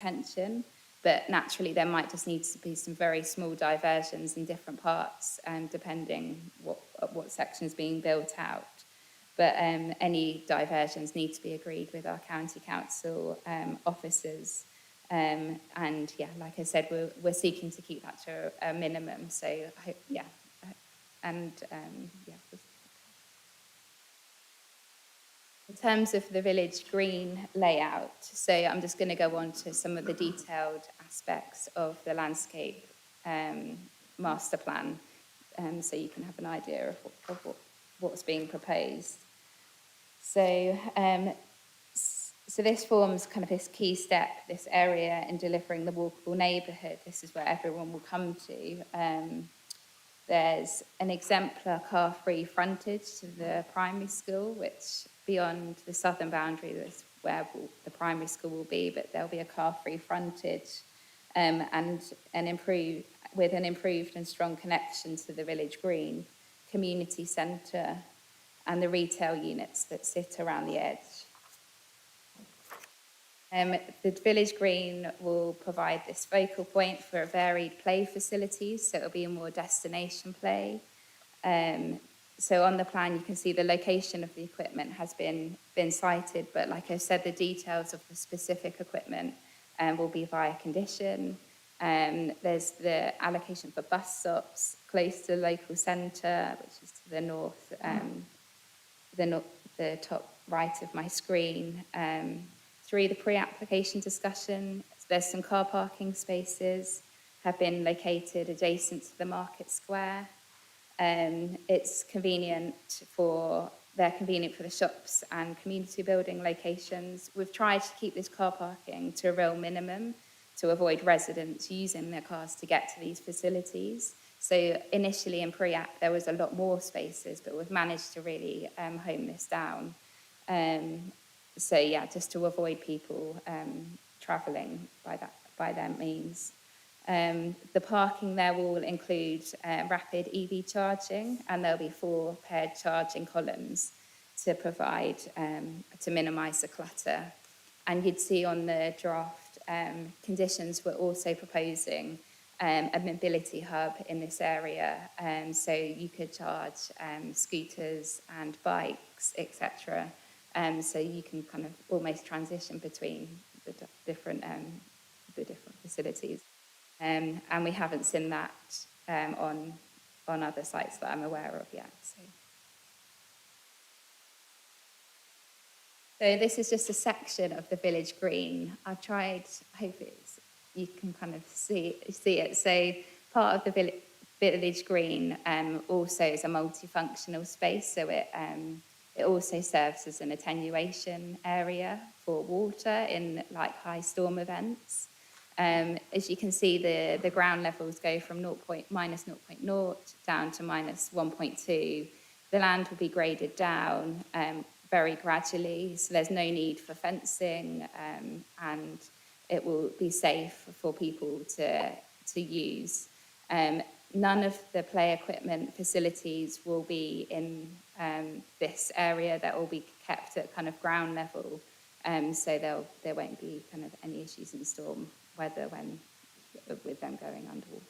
attention. But naturally, there might just need to be some very small diversions in different parts, depending what section is being built out. But any diversions need to be agreed with our county council officers. And yeah, like I said, we're seeking to keep that to a minimum. So I hope, yeah, and yeah. In terms of the village green layout, so I'm just going to go on to some of the detailed aspects of the landscape master plan, so you can have an idea of what's being proposed. So, so this forms kind of this key step, this area in delivering the walkable neighbourhood. This is where everyone will come to. There's an exemplar car-free frontage to the primary school, which beyond the southern boundary is where the primary school will be, but there'll be a car-free frontage and an improved and strong connection to the village green, community centre, and the retail units that sit around the edge. The village green will provide this focal point for varied play facilities, so it'll be a more destination play. So on the plan, you can see the location of the equipment has been cited, but like I said, the details of the specific equipment will be via condition. There's the allocation for bus stops close to the local centre, which is to the north, the top right of my screen. Through the pre-application discussion, there's some car parking spaces have been located adjacent to the market square. It's convenient for the shops and community building locations. We've tried to keep this car parking to a real minimum to avoid residents using their cars to get to these facilities. So initially in pre-app, there was a lot more spaces, but we've managed to really hone this down. So yeah, just to avoid people travelling by that means. The parking there will include rapid EV charging, and there'll be 4 paired charging columns to provide, to minimise the clutter. And you'd see on the draft conditions, we're also proposing a mobility hub in this area, so you could charge scooters and bikes, etc. So you can kind of almost transition between the different facilities. And we haven't seen that on other sites that I'm aware of yet. So this is just a section of the village green. I've tried, I hope you can kind of see it. So part of the village green also is a multifunctional space. So it also serves as an attenuation area for water in like high storm events. As you can see, the ground levels go from minus 0.0 down to minus 1.2. The land will be graded down very gradually, so there's no need for fencing, and it will be safe for people to use. None of the play equipment facilities will be in this area. That will be kept at kind of ground level, so there won't be kind of any issues in storm weather with them going underwater.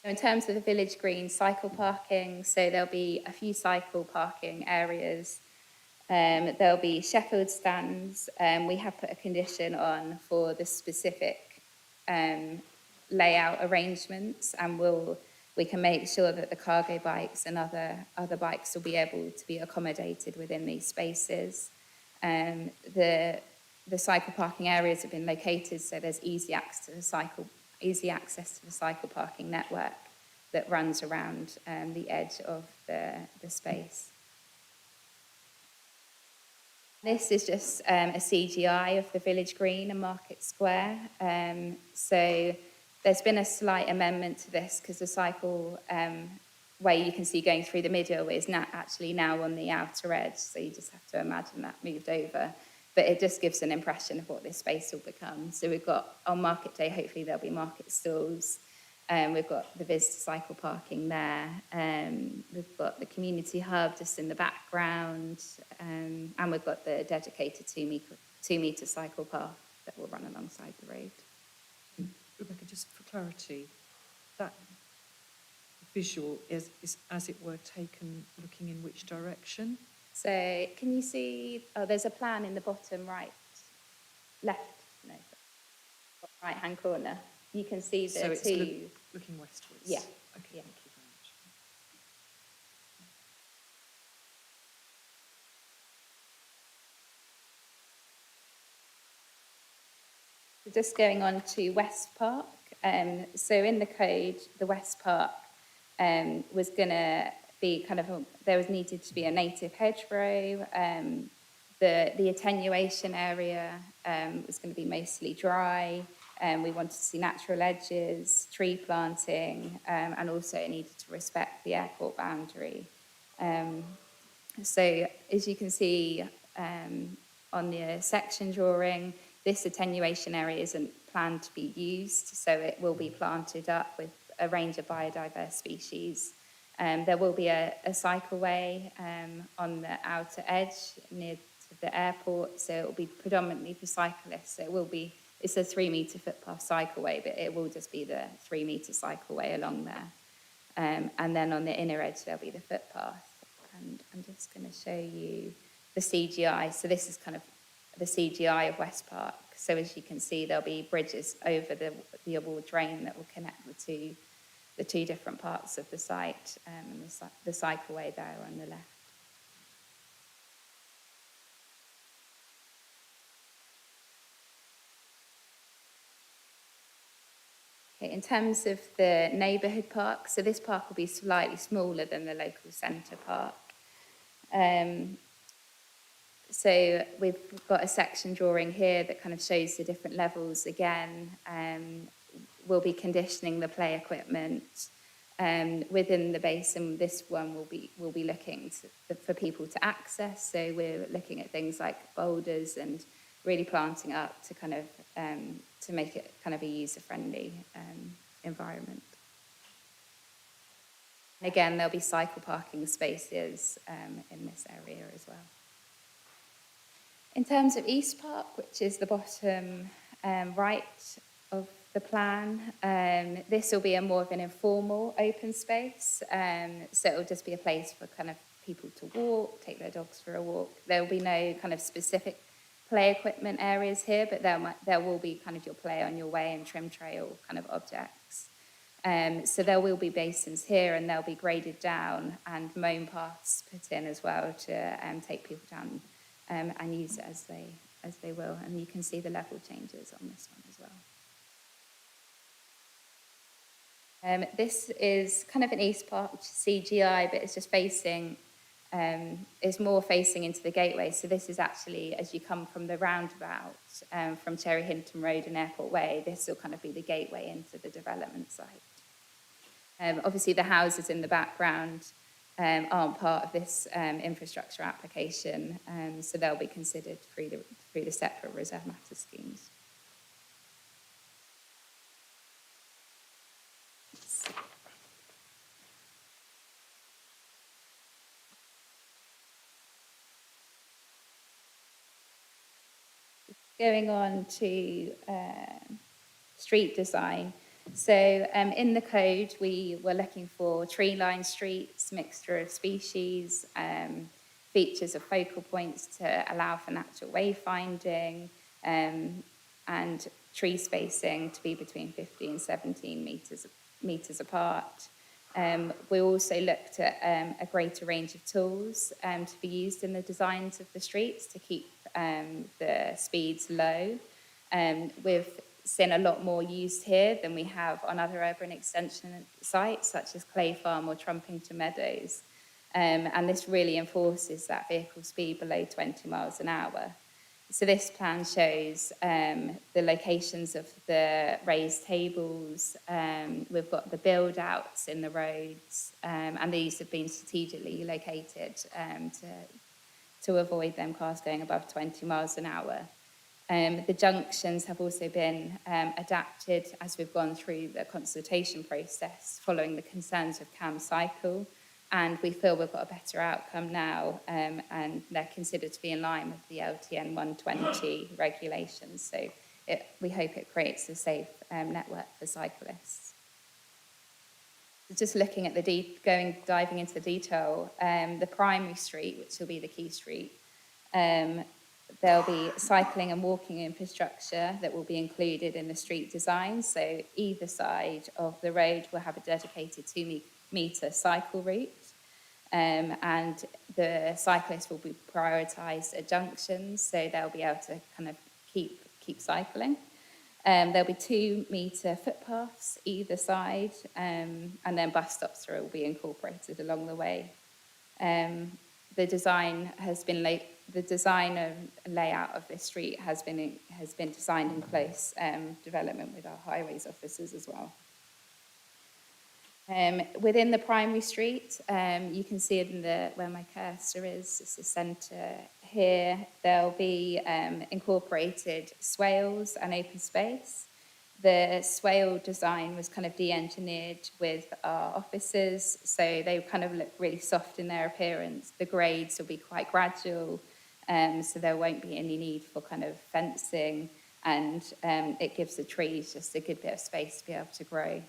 So in terms of the village green cycle parking, so there'll be a few cycle parking areas. There'll be Sheffield stands. We have put a condition on for the specific layout arrangements, and we can make sure that the cargo bikes and other bikes will be able to be accommodated within these spaces. The cycle parking areas have been located so there's easy access to the cycle parking network that runs around the edge of the space. This is just a CGI of the village green and market square. So there's been a slight amendment to this because the cycle way you can see going through the middle is actually now on the outer edge. So you just have to imagine that moved over. But it just gives an impression of what this space will become. So we've got, on market day, hopefully there'll be market stalls. We've got the visitor cycle parking there. We've got the community hub just in the background. And we've got the dedicated 2 metre cycle path that will run alongside the road. Rebecca, just for clarity, that visual is as it were taken looking in which direction? So can you see, there's a plan in the bottom right-hand corner. You can see the so it's two. Looking westwards? Yeah. Okay, Yeah. thank you very much. Just going on to West Park. So in the code, the West Park was going to be there was needed to be a native hedgerow. The attenuation area was going to be mostly dry. We wanted to see natural edges, tree planting, and also it needed to respect the airport boundary. So as you can see on the section drawing, this attenuation area isn't planned to be used, so it will be planted up with a range of biodiverse species. There will be a cycleway on the outer edge near to the airport, so it will be predominantly for cyclists. So it's a 3-metre footpath cycleway, but it will just be the 3-metre cycleway along there. And then on the inner edge, there'll be the footpath. And I'm just going to show you the CGI. So this is kind of the CGI of West Park. So as you can see, there'll be bridges over the award drain that will connect the two different parts of the site, and the cycleway there on the left. Okay, in terms of the neighbourhood park, so this park will be slightly smaller than the local centre park. So we've got a section drawing here that kind of shows the different levels again. We'll be conditioning the play equipment within the basin. This one will be looking for people to access. So we're looking at things like boulders and really planting up to kind of to make it kind of a user-friendly environment. And again, there'll be cycle parking spaces in this area as well. In terms of East Park, which is the bottom right of the plan, this will be more of an informal open space. So it will just be a place for kind of people to walk, take their dogs for a walk. There will be no kind of specific play equipment areas here, but there will be kind of your play on your way and trim trail kind of objects. So there will be basins here, and they'll be graded down and mown paths put in as well to take people down and use it as they will. And you can see the level changes on this one as well. This is kind of an East Park CGI, but it's just facing, it's more facing into the gateway. So this is actually, as you come from the roundabout from Cherry Hinton Road and Airport Way, this will kind of be the gateway into the development site. Obviously the houses in the background aren't part of this infrastructure application, so they'll be considered through the separate reserve matter schemes. Going on to street design. So in the code, we were looking for tree-lined streets, mixture of species, features of focal points to allow for natural wayfinding, and tree spacing to be between 15 and 17 metres apart. We also looked at a greater range of tools to be used in the designs of the streets to keep the speeds low. We've seen a lot more used here than we have on other urban extension sites, such as Clay Farm or Trumpington Meadows. And this really enforces that vehicle speed below 20 miles an hour. So this plan shows the locations of the raised tables. We've got the build-outs in the roads, and these have been strategically located to avoid them cars going above 20 miles an hour. The junctions have also been adapted as we've gone through the consultation process following the concerns of CAM cycle, and we feel we've got a better outcome now, and they're considered to be in line with the LTN 120 regulations. So we hope it creates a safe network for cyclists. Just looking at diving into the detail, the primary street, which will be the key street, there'll be cycling and walking infrastructure that will be included in the street design. So either side of the road will have a dedicated 2-metre cycle route, and the cyclists will be prioritised at junctions, so they'll be able to kind of keep cycling. There'll be 2-metre footpaths either side, and then bus stops will be incorporated along the way. The design and layout of this street has been designed in close development with our highways officers as well. Within the primary street, you can see where my cursor is, it's the centre here, there'll be incorporated swales and open space. The swale design was kind of de-engineered with our officers, so they kind of look really soft in their appearance. The grades will be quite gradual, so there won't be any need for kind of fencing, and it gives the trees just a good bit of space to be able to grow.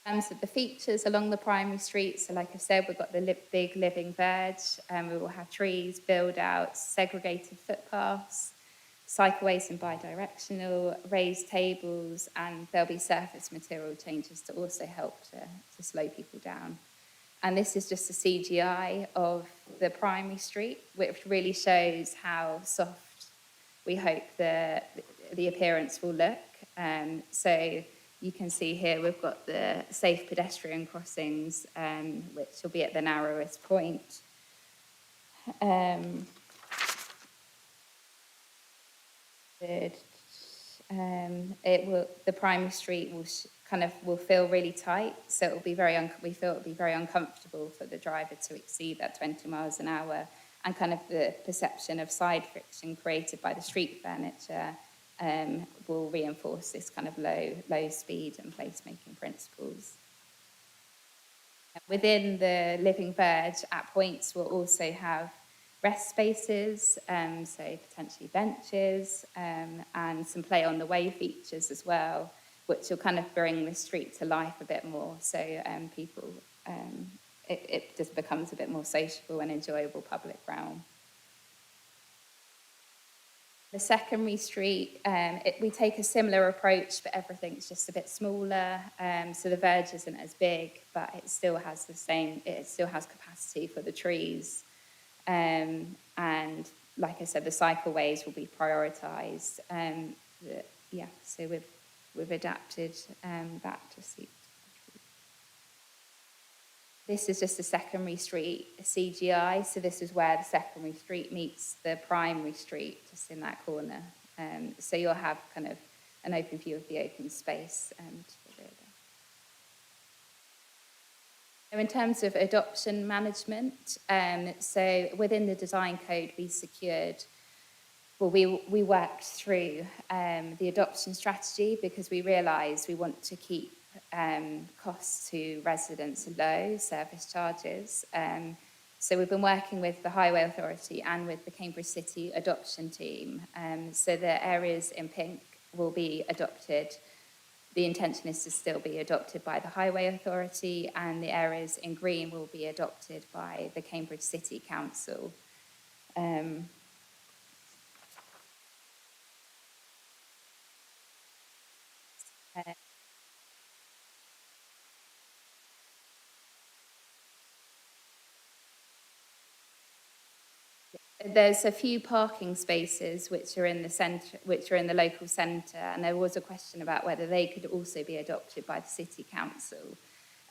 In terms of the features along the primary street, so like I said, we've got the big living veg, we will have trees, build-outs, segregated footpaths, cycleways and bi-directional, raised tables, and there'll be surface material changes to also help to slow people down. And this is just a CGI of the primary street, which really shows how soft we hope the appearance will look. So you can see here we've got the safe pedestrian crossings, which will be at the narrowest point. The primary street will feel really tight, so it will be we feel it will be very uncomfortable for the driver to exceed that 20 miles an hour, and kind of the perception of side friction created by the street furniture will reinforce this kind of low speed and placemaking principles. Within the living veg, at points we'll also have rest spaces, so potentially benches, and some play on the way features as well, which will kind of bring the street to life a bit more, so it just becomes a bit more sociable and enjoyable public realm. The secondary street, we take a similar approach, but everything's just a bit smaller. So the verge isn't as big, but it still has capacity for the trees. And like I said, the cycleways will be prioritised. So we've adapted that to suit. This is just a secondary street CGI, so this is where the secondary street meets the primary street, just in that corner. So you'll have kind of an open view of the open space to the rear there. So in terms of adoption management, so within the design code we worked through the adoption strategy, because we realised we want to keep costs to residents low, service charges. So we've been working with the Highway Authority and with the Cambridge City adoption team. So the areas in pink will be adopted. The intention is to still be adopted by the Highway Authority, and the areas in green will be adopted by the Cambridge City Council. There's a few parking spaces which are in the centre, which are in the local centre, and there was a question about whether they could also be adopted by the City Council.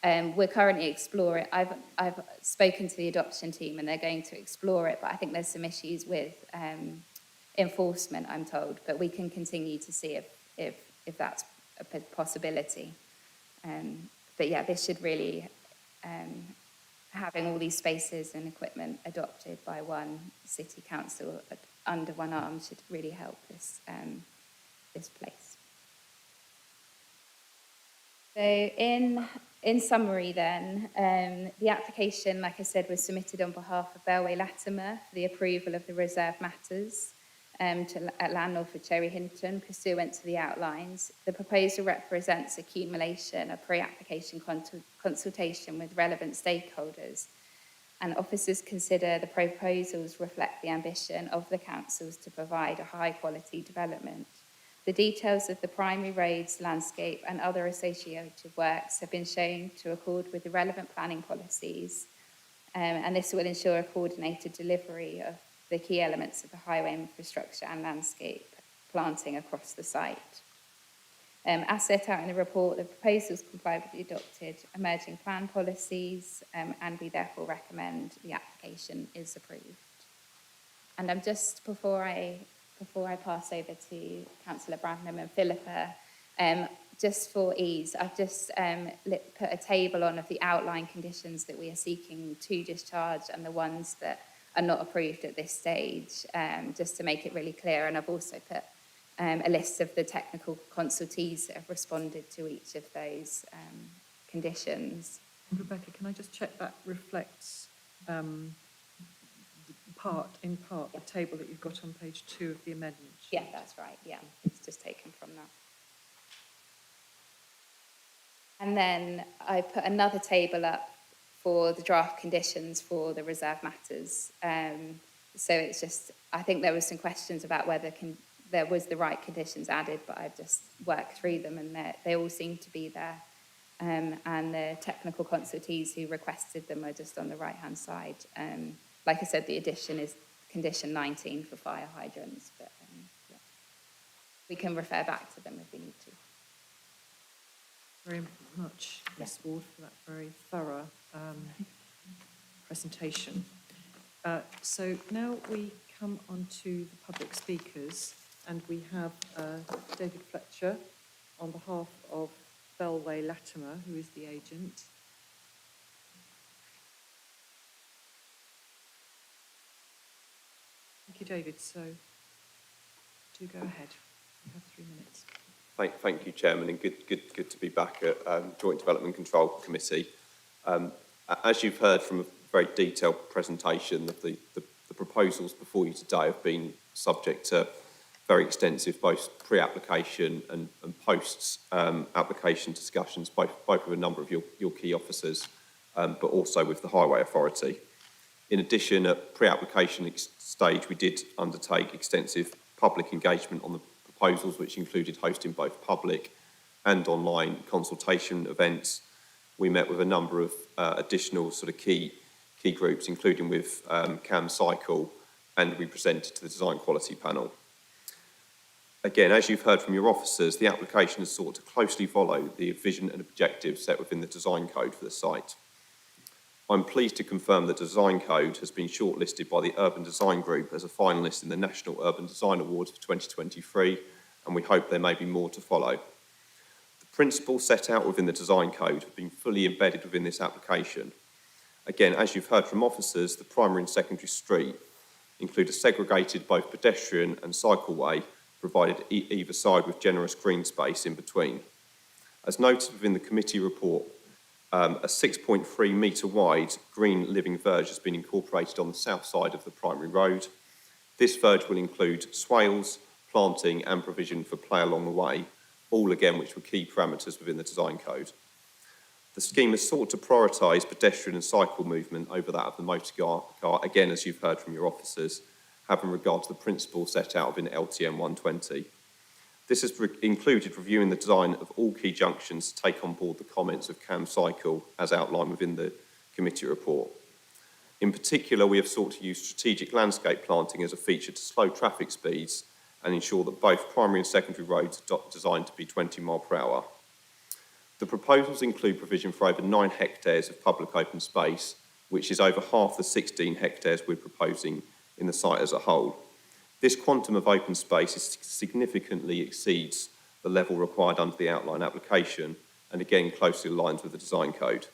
We're currently exploring. I've spoken to the adoption team, and they're going to explore it, but I think there's some issues with enforcement, I'm told. But we can continue to see if that's a possibility. But yeah, this should really having all these spaces and equipment adopted by one city council under one arm should really help this place. So in summary then, the application, like I said, was submitted on behalf of Bellway Latimer for the approval of the reserve matters at Landlord for Cherry Hinton pursuant to the outlines. The proposal represents accumulation of pre-application consultation with relevant stakeholders, and officers consider the proposals reflect the ambition of the councils to provide a high-quality development. The details of the primary roads, landscape and other associated works have been shown to accord with the relevant planning policies, and this will ensure a coordinated delivery of the key elements of the highway infrastructure and landscape planting across the site. As set out in the report, the proposals comply with the adopted emerging plan policies, and we therefore recommend the application is approved. And I'm just, before I pass over to Councillor Brandham and Philippa, just for ease, I've just put a table on of the outline conditions that we are seeking to discharge and the ones that are not approved at this stage, just to make it really clear. And I've also put a list of the technical consultees that have responded to each of those conditions. Rebecca, can I just check that reflects in part, the table that you've got on page 2 of the amendment sheet? Yeah, that's right. Yeah, it's just taken from that. And then I put another table up for the draft conditions for the reserve matters. So it's just, I think there were some questions about whether there was the right conditions added, but I've just worked through them and they all seem to be there. And the technical consultees who requested them are just on the right-hand side. Like I said, the addition is condition 19 for fire hydrants, but yeah. We can refer back to them if we need to. Very much, Ms. Ward, for that very thorough presentation. So now we come on to the public speakers, and we have David Fletcher on behalf of Bellway Latimer, who is the agent. Thank you, David. So do go ahead. You have 3 minutes. Thank you, Chairman, and good to be back at Joint Development Control Committee. As you've heard from a very detailed presentation, the proposals before you today have been subject to very extensive both pre-application and post-application discussions, both with a number of your key officers, but also with the Highway Authority. In addition, at pre-application stage, we did undertake extensive public engagement on the proposals, which included hosting both public and online consultation events. We met with a number of additional sort of key groups, including with CAMCycle, and we presented to the Design Quality Panel. Again, as you've heard from your officers, the application has sought to closely follow the vision and objectives set within the design code for the site. I'm pleased to confirm that the Design Code has been shortlisted by the Urban Design Group as a finalist in the National Urban Design Awards for 2023, and we hope there may be more to follow. The principles set out within the Design Code have been fully embedded within this application. Again, as you've heard from officers, the primary and secondary street include a segregated both pedestrian and cycleway, provided either side with generous green space in between. As noted within the committee report, a 6.3 metre wide green living verge has been incorporated on the south side of the primary road. This verge will include swales, planting and provision for play along the way, all again which were key parameters within the design code. The scheme has sought to prioritise pedestrian and cycle movement over that of the motor car, again as you've heard from your officers, having regard to the principles set out within LTM 120. This has included reviewing the design of all key junctions to take on board the comments of CAMCycle as outlined within the committee report. In particular, we have sought to use strategic landscape planting as a feature to slow traffic speeds and ensure that both primary and secondary roads are designed to be 20 miles per hour. The proposals include provision for over 9 hectares of public open space, which is over half the 16 hectares we're proposing in the site as a whole. This quantum of open space significantly exceeds the level required under the outline application and again closely aligns with the design code.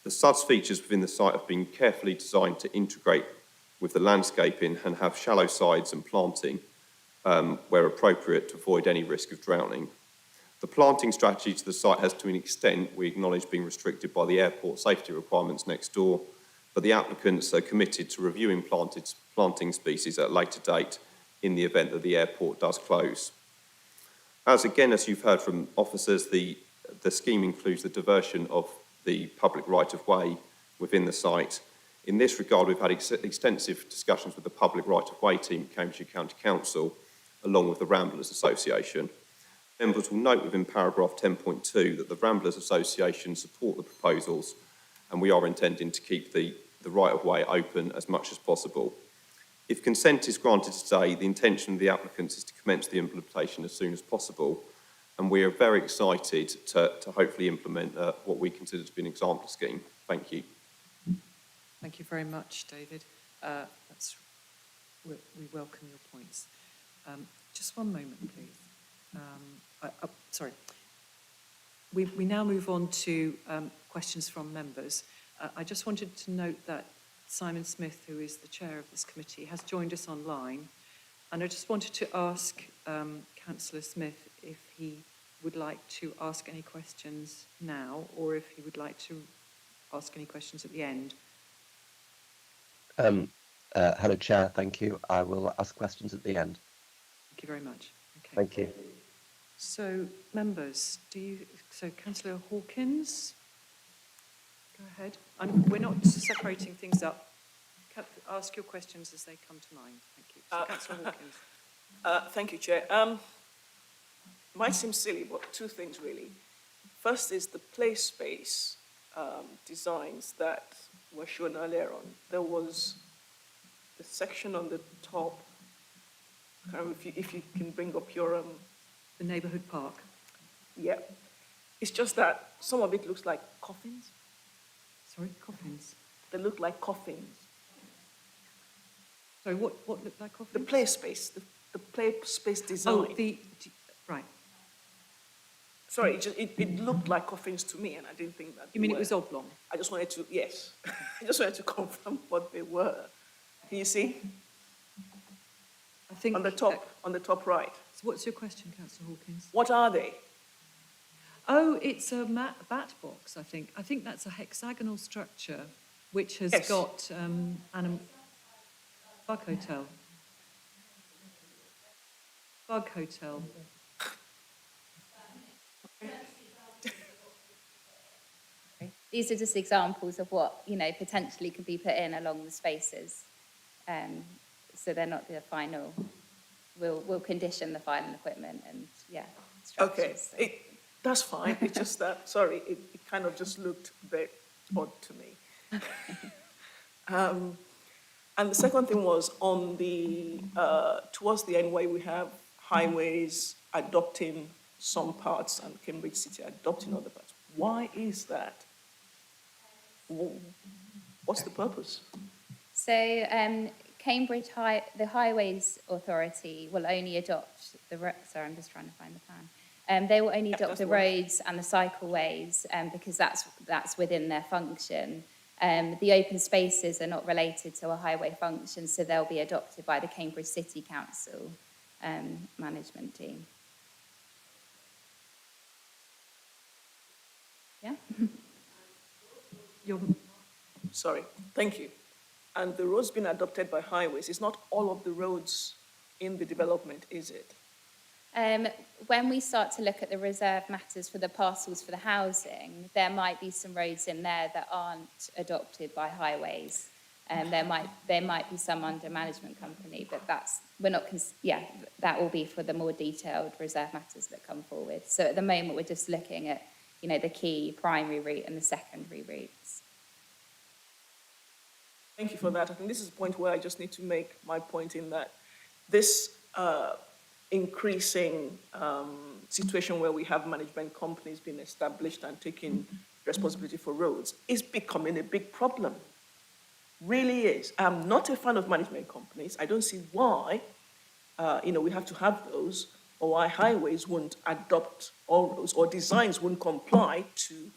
The The SUDS features within the site have been carefully designed to integrate with the landscaping and have shallow sides and planting where appropriate to avoid any risk of drowning. The planting strategy to the site has, to an extent, we acknowledge, been restricted by the airport safety requirements next door, but the applicants are committed to reviewing planting species at a later date in the event that the airport does close. As you've heard from officers, the scheme includes the diversion of the public right-of-way within the site. In this regard, we've had extensive discussions with the public right-of-way team at Cambridgeshire County Council, along with the Ramblers Association. Members will note within paragraph 10.2 that the Ramblers Association support the proposals, and we are intending to keep the right-of-way open as much as possible. If consent is granted today, the intention of the applicants is to commence the implementation as soon as possible, and we are very excited to hopefully implement what we consider to be an example scheme. Thank you. Thank you very much, David. We welcome your points. Just one moment, please. Sorry. We now move on to questions from members. I just wanted to note that Simon Smith, who is the chair of this committee, has joined us online. And I just wanted to ask Councillor Smith if he would like to ask any questions now, or if he would like to ask any questions at the end. Hello, Chair. Thank you. I will ask questions at the end. Thank you very much. Okay. Thank you. So, members, Councillor Hawkins, go ahead. And we're not separating things up. Ask your questions as they come to mind. Thank you. So, Councillor Hawkins. Thank you, Chair. Might seem silly, but two things really. First is the play space designs that were shown earlier on. There was the section on the top. I can't remember if you can bring up your The neighbourhood park. Yeah. It's just that some of it looks like coffins. Sorry, coffins. They look like coffins. Sorry, what looked like coffins? The play space, the play space design. Oh, right. Sorry, it looked like coffins to me, and I didn't think that. You mean it was oblong? I just wanted to, yes. I just wanted to confirm what they were. Can you see? I think On the top right. So what's your question, Councillor Hawkins? What are they? Oh, it's a bat box, I think. I think that's a hexagonal structure which has got Bug Hotel. Bug Hotel. These are just examples of what, potentially could be put in along the spaces. So they're not the final, we'll condition the final equipment and, structures. Okay, that's fine. It's just that, sorry, it kind of just looked a bit odd to me. And the second thing was on the, towards the end where we have highways adopting some parts and Cambridge City adopting other parts. Why is that? What's the purpose? So the Highways Authority will only adopt sorry, I'm just trying to find the plan. They will only adopt the roads and the cycleways because that's within their function. The open spaces are not related to a highway function, so they'll be adopted by the Cambridge City Council management team. Yeah? Sorry, thank you. And the roads being adopted by highways, it's not all of the roads in the development, is it? When we start to look at the reserve matters for the parcels for the housing, there might be some roads in there that aren't adopted by highways. There might be some under management company, but that will be for the more detailed reserve matters that come forward. So at the moment, we're just looking at, the key primary route and the secondary routes. Thank you for that. I think this is a point where I just need to make my point in that this increasing situation where we have management companies being established and taking responsibility for roads is becoming a big problem. Really is. I'm not a fan of management companies. I don't see why, we have to have those, or why highways won't adopt all roads, or designs won't comply to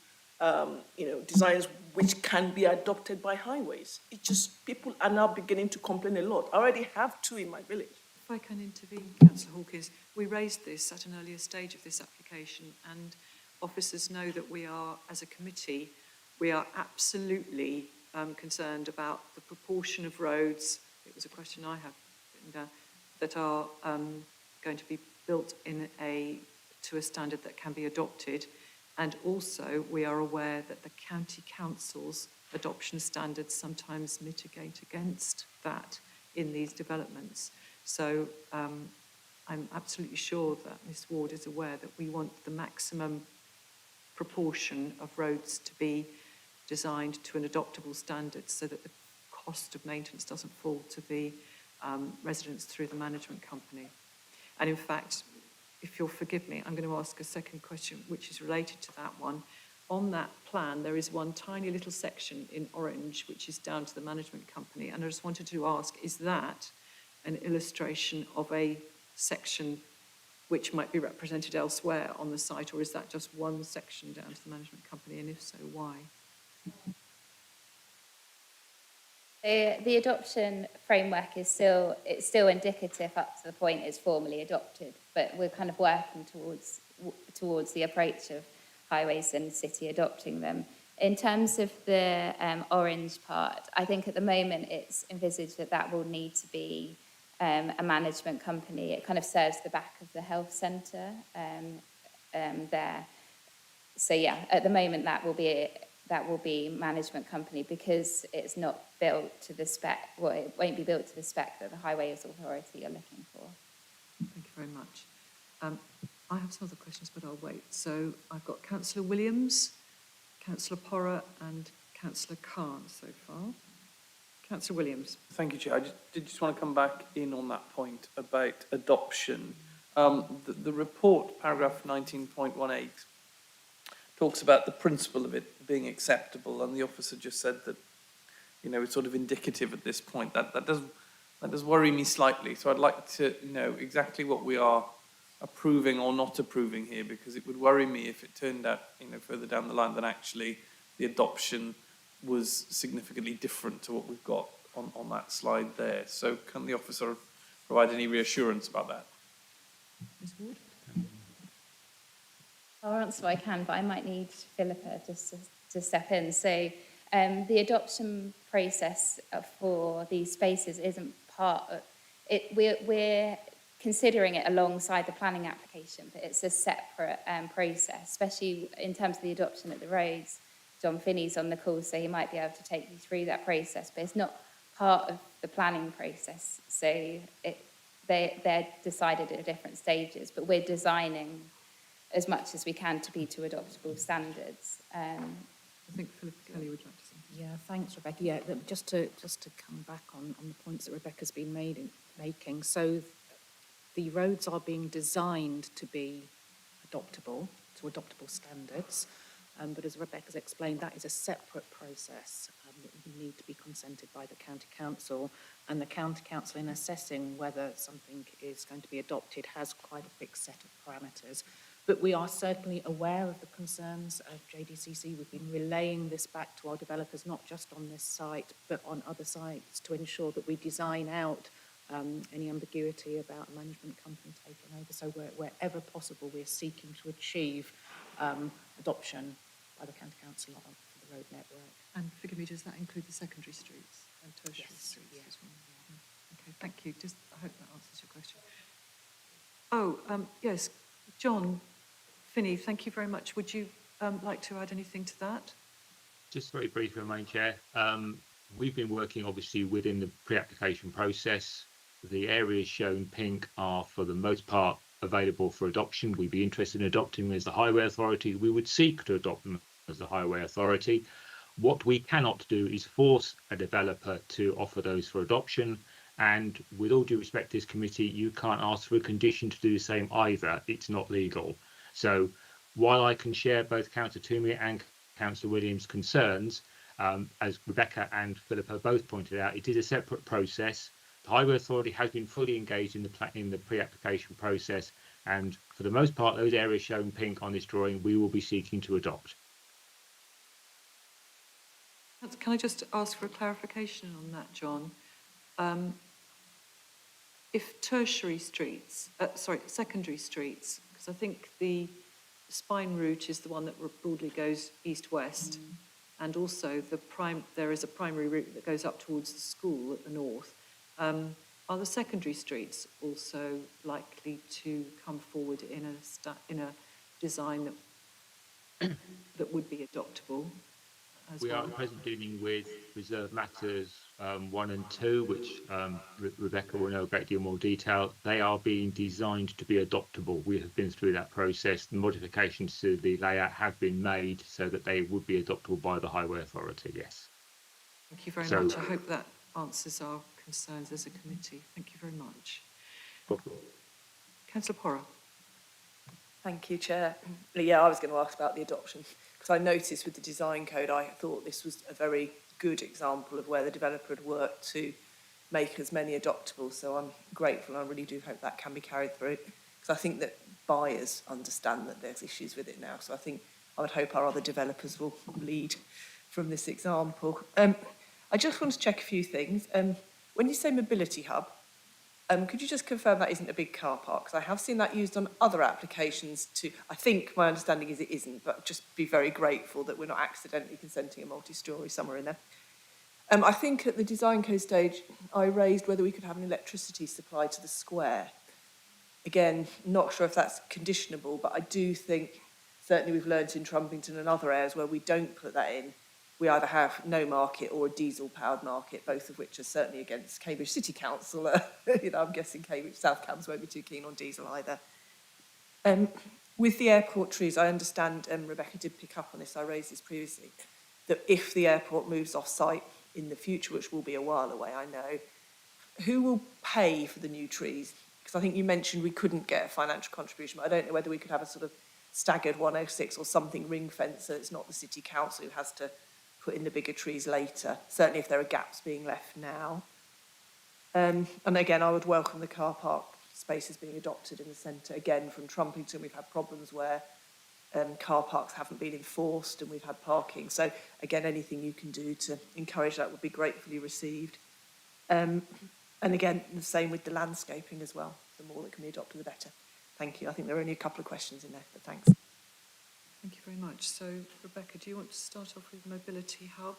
designs which can be adopted by highways. It just, people are now beginning to complain a lot. I already have two in my village. If I can intervene, Councillor Hawkins, we raised this at an earlier stage of this application, and officers know that we are, as a committee, we are absolutely concerned about the proportion of roads, it was a question I have written down, that are going to be built to a standard that can be adopted. And also, we are aware that the county council's adoption standards sometimes mitigate against that in these developments. So I'm absolutely sure that Ms Ward is aware that we want the maximum proportion of roads to be designed to an adoptable standard so that the cost of maintenance doesn't fall to the residents through the management company. And in fact, if you'll forgive me, I'm going to ask a second question which is related to that one. On that plan, there is one tiny little section in orange which is down to the management company, and I just wanted to ask, is that an illustration of a section which might be represented elsewhere on the site, or is that just one section down to the management company, and if so, why? The adoption framework is still indicative up to the point it's formally adopted, but we're kind of working towards the approach of highways and city adopting them. In terms of the orange part, I think at the moment it's envisaged that will need to be a management company. It kind of serves the back of the health centre there. So yeah, at the moment that will be management company because it's not built to the spec, well, it won't be built to the spec that the Highways Authority are looking for. Thank you very much. I have some other questions, but I'll wait. So I've got Councillor Williams, Councillor Porra and Councillor Khan so far. Councillor Williams. Thank you, Chair. I did just want to come back in on that point about adoption. The report, paragraph 19.18, talks about the principle of it being acceptable, and the officer just said that, it's sort of indicative at this point. That does worry me slightly. So I'd like to know exactly what we are approving or not approving here, because it would worry me if it turned out, further down the line that actually the adoption was significantly different to what we've got on that slide there. So can the officer provide any reassurance about that? Ms Ward? I'll answer what I can, but I might need Philippa just to step in. So the adoption process for these spaces isn't part of it. We're considering it alongside the planning application, but it's a separate process, especially in terms of the adoption of the roads. John Finney's on the call, so he might be able to take you through that process, but it's not part of the planning process. So they're decided at different stages, but we're designing as much as we can to be to adoptable standards. I think Philippa Kelly would like to say. Yeah, thanks, Rebecca. Yeah, just to come back on the points that Rebecca's been making. So the roads are being designed to be adoptable, to adoptable standards. But as Rebecca's explained, that is a separate process that will need to be consented by the county council. And the county council, in assessing whether something is going to be adopted, has quite a fixed set of parameters. But we are certainly aware of the concerns of JDCC. We've been relaying this back to our developers, not just on this site, but on other sites, to ensure that we design out any ambiguity about a management company taking over. So wherever possible, we're seeking to achieve adoption by the county council of the road network. And forgive me, does that include the secondary streets and tertiary streets as well? Okay, thank you. I hope that answers your question. Oh, yes, John Finney, thank you very much. Would you like to add anything to that? Just very briefly, Madam Chair. We've been working obviously within the pre-application process. The areas shown pink are for the most part available for adoption. We'd be interested in adopting them as the Highway Authority. We would seek to adopt them as the Highway Authority. What we cannot do is force a developer to offer those for adoption. And with all due respect to this committee, you can't ask for a condition to do the same either. It's not legal. So while I can share both Councillor Toomey and Councillor Williams' concerns, as Rebecca and Philippa both pointed out, it is a separate process. The Highway Authority has been fully engaged in the pre-application process, and for the most part, those areas shown pink on this drawing, we will be seeking to adopt. Can I just ask for a clarification on that, John? If tertiary streets, secondary streets, because I think the spine route is the one that broadly goes east-west, and also there is a primary route that goes up towards the school at the north. Are the secondary streets also likely to come forward in a design that would be adoptable as We well? are presently dealing with reserve matters 1 and 2, which Rebecca will know a great deal more detail. They are being designed to be adoptable. We have been through that process. The modifications to the layout have been made so that they would be adoptable by the Highway Authority, yes. Thank you very much. I hope that answers our concerns as a committee. Thank you very much. Councillor Porra. Thank you, Chair. Yeah, I was going to ask about the adoption, because I noticed with the design code, I thought this was a very good example of where the developer had worked to make as many adoptable. So I'm grateful, and I really do hope that can be carried through, because I think that buyers understand that there's issues with it now. So I think I would hope our other developers will lead from this example. I just want to check a few things. When you say mobility hub, could you just confirm that isn't a big car park? Because I have seen that used on other applications too. I think my understanding is it isn't, but just be very grateful that we're not accidentally consenting a multi-storey somewhere in there. I think at the design code stage, I raised whether we could have an electricity supply to the square. Again, not sure if that's conditionable, but I do think, certainly we've learnt in Trumpington and other areas where we don't put that in, we either have no market or a diesel-powered market, both of which are certainly against Cambridge City Council. I'm guessing Cambridge South Cambs won't be too keen on diesel either. With the airport trees, I understand, Rebecca did pick up on this, I raised this previously, that if the airport moves off-site in the future, which will be a while away, I know, who will pay for the new trees? Because I think you mentioned we couldn't get a financial contribution, but I don't know whether we could have a sort of staggered 106 or something ring fence so it's not the City Council who has to put in the bigger trees later, certainly if there are gaps being left now. And again, I would welcome the car park spaces being adopted in the centre. Again, from Trumpington, we've had problems where car parks haven't been enforced and we've had parking. So again, anything you can do to encourage that would be gratefully received. And again, the same with the landscaping as well. The more that can be adopted, the better. Thank you. I think there are only a couple of questions in there, but thanks. Thank you very much. So, Rebecca, do you want to start off with Mobility Hub?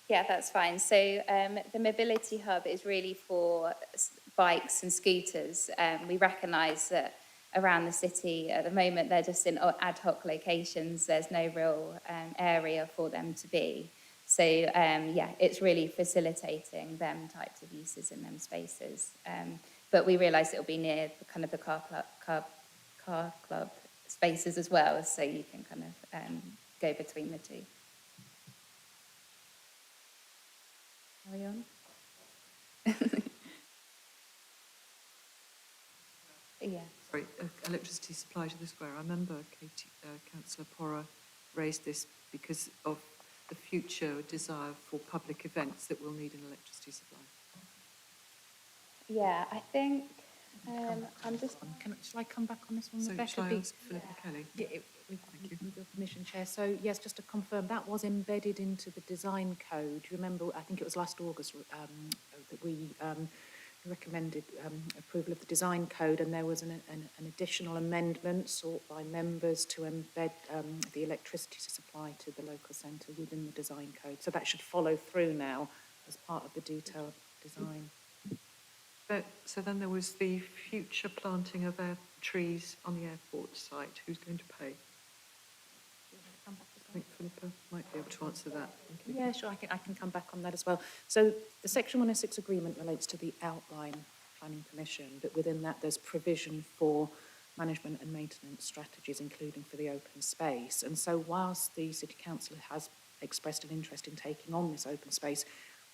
Yeah, that's fine. So the mobility hub is really for bikes and scooters. We recognise that around the city at the moment they're just in ad hoc locations. There's no real area for them to be. So yeah, it's really facilitating them types of uses in them spaces. But we realise it'll be near the kind of the car club spaces as well, so you can kind of go between the two. Carry on. Yeah. Sorry, electricity supply to the square. I remember Councillor Porra raised this because of the future desire for public events that will need an electricity supply. Yeah, I think I'm just... Shall I come back on this one, So Rebecca? shall I ask Philippa Kelly? Yeah, with your permission, Chair. So, yes, just to confirm, that was embedded into the design code. You remember, I think it was last August that we recommended approval of the design code, and there was an additional amendment sought by members to embed the electricity supply to the local centre within the design code. So that should follow through now as part of the detailed design. But, so then there was the future planting of trees on the airport site. Who's going to pay? I think Philippa might be able to answer that. Thank you. Yeah, sure, I can come back on that as well. So the Section 106 agreement relates to the outline planning permission, but within that there's provision for management and maintenance strategies, including for the open space. And so whilst the City Council has expressed an interest in taking on this open space,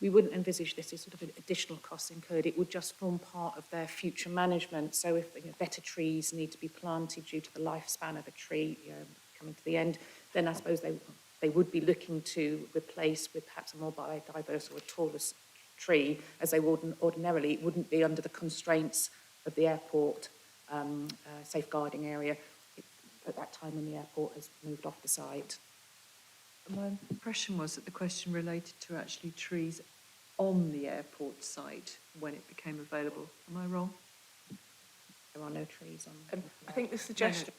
we wouldn't envisage this as sort of an additional costs incurred. It would just form part of their future management. So if better trees need to be planted due to the lifespan of a tree coming to the end, then I suppose they would be looking to replace with perhaps a more biodiverse or a taller tree, as they would ordinarily. It wouldn't be under the constraints of the airport safeguarding area at that time when the airport has moved off the site. My impression was that the question related to actually trees on the airport site when it became available. Am I wrong? There are no trees on. I think the suggestion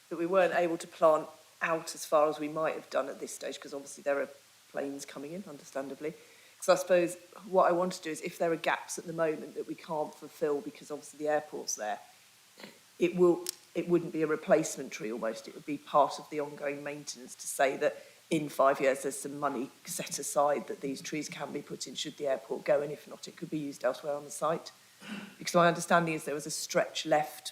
that we weren't able to plant out as far as we might have done at this stage, because obviously there are planes coming in, understandably. So I suppose what I want to do is, if there are gaps at the moment that we can't fulfil because obviously the airport's there, it wouldn't be a replacement tree almost, it would be part of the ongoing maintenance to say that in 5 years there's some money set aside that these trees can be put in should the airport go, and if not, it could be used elsewhere on the site. Because my understanding is there was a stretch left,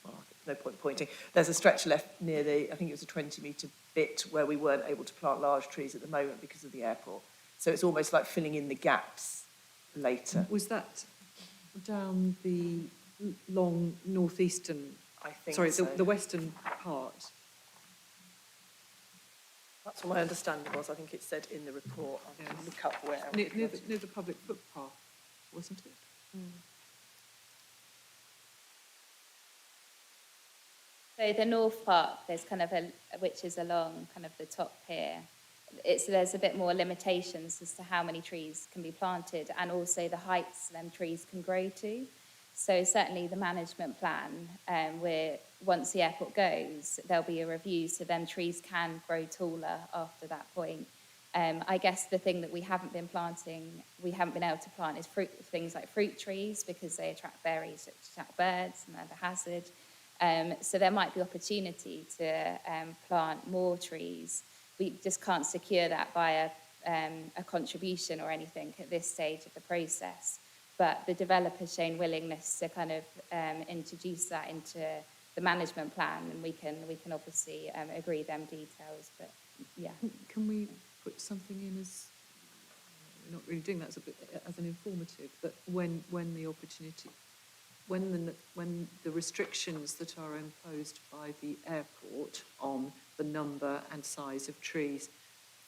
well, no point pointing, there's a stretch left near I think it was a 20-metre bit where we weren't able to plant large trees at the moment because of the airport. So it's almost like filling in the gaps later. Was that down the long northeastern, I think sorry, so. the western part? That's what my understanding was. I think it said in the report. I'll Yes. look up where. Near the public footpath, wasn't it? So the north part, there's kind of which is along kind of the top here. There's a bit more limitations as to how many trees can be planted and also the heights them trees can grow to. So certainly the management plan, where once the airport goes, there'll be a review so then trees can grow taller after that point. I guess the thing that we haven't been able to plant is things like fruit trees because they attract berries which attract birds and they're a hazard. So there might be opportunity to plant more trees. We just can't secure that by a contribution or anything at this stage of the process. But the developer's shown willingness to kind of introduce that into the management plan, and we can obviously agree them details. But yeah, Can we put something in as, we're not really doing that as an informative, but when the opportunity, when the restrictions that are imposed by the airport on the number and size of trees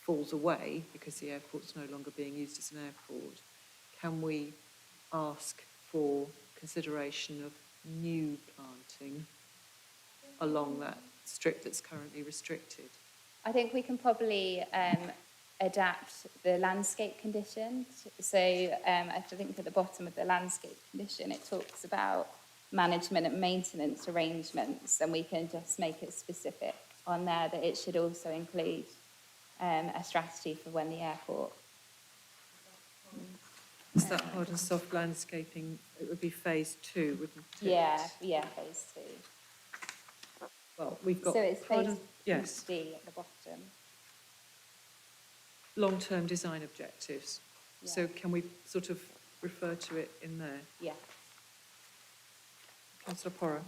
falls away because the airport's no longer being used as an airport, can we ask for consideration of new planting along that strip that's currently restricted? I think we can probably adapt the landscape condition. So I think at the bottom of the landscape condition, it talks about management and maintenance arrangements, and we can just make it specific on there that it should also include a strategy for when the airport. Is that hard and soft landscaping? It would be phase 2, wouldn't it? Yeah, phase 2. Well, we've got So it's hard phase and, yes, D at the bottom. long-term design objectives. Yeah. So can we sort of refer to it in there? Yeah. Councillor Porrer?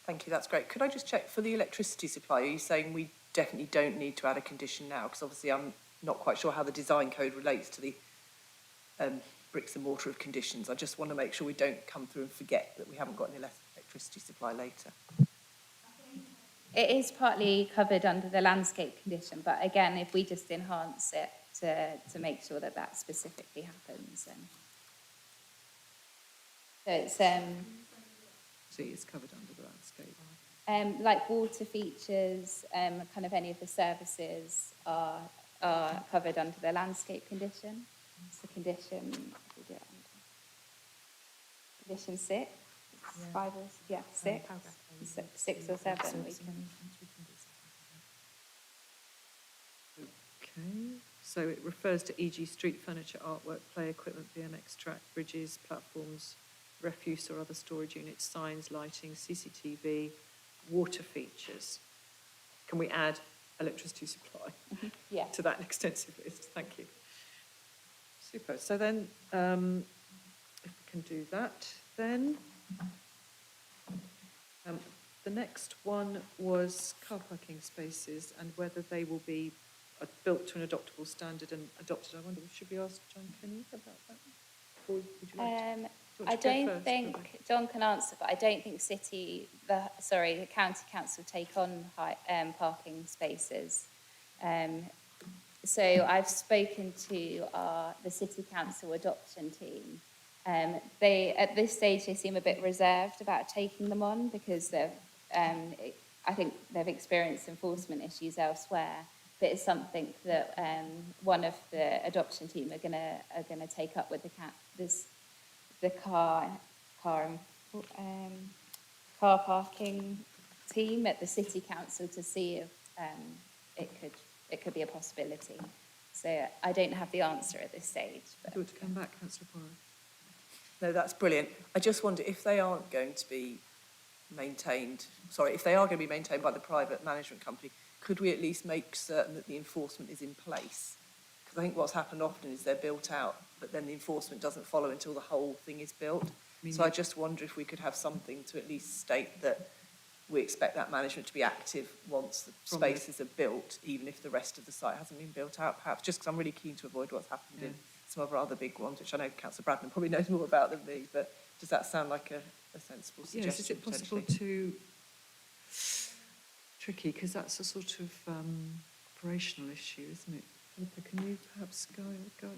Thank you, that's great. Could I just check, for the electricity supply, are you saying we definitely don't need to add a condition now? Because obviously I'm not quite sure how the design code relates to the bricks and mortar of conditions. I just want to make sure we don't come through and forget that we haven't got any electricity supply later. It is partly covered under the landscape condition, but again, if we just enhance it to make sure that that specifically happens. So it's See, it's covered under the landscape. like water features, kind of any of the services are covered under the landscape condition. It's the condition, we do it under condition 6, 5 or 6, 6 or 7. We can. Okay, so it refers to e.g. street furniture, artwork, play equipment, BMX track, bridges, platforms, refuse or other storage units, signs, lighting, CCTV, water features. Can we add electricity supply Yeah. to that extensive list? Thank you. Super. So then, if we can do that, then the next one was car parking spaces and whether they will be built to an adoptable standard and adopted. I wonder, should we ask John Kenny about that? Or would you like to? I do you want to go don't first, think Rebecca? John can answer, but I don't think the county council take on parking spaces. So I've spoken to the city council adoption team. They at this stage they seem a bit reserved about taking them on because they're. I think they've experienced enforcement issues elsewhere, but it's something that one of the adoption team are gonna take up with the car parking team at the city council to see if it could be a possibility. So I don't have the answer at this stage. But Do you want to come back, councillor Porro? No, that's brilliant. I just wonder if they aren't going to be if they are going to be maintained by the private management company, could we at least make certain that the enforcement is in place? Because I think what's happened often is they're built out, but then the enforcement doesn't follow until the whole thing is built. So I just wonder if we could have something to at least state that we expect that management to be active once the spaces are built, even if the rest of the site hasn't been built out, perhaps, just because I'm really keen to avoid what's happened in some of our other big ones, which I know Councillor Bradman probably knows more about than me, but does that sound like a sensible suggestion? Yes, is it possible to... Tricky, because that's a sort of operational issue, isn't it? Philippa, can you perhaps go...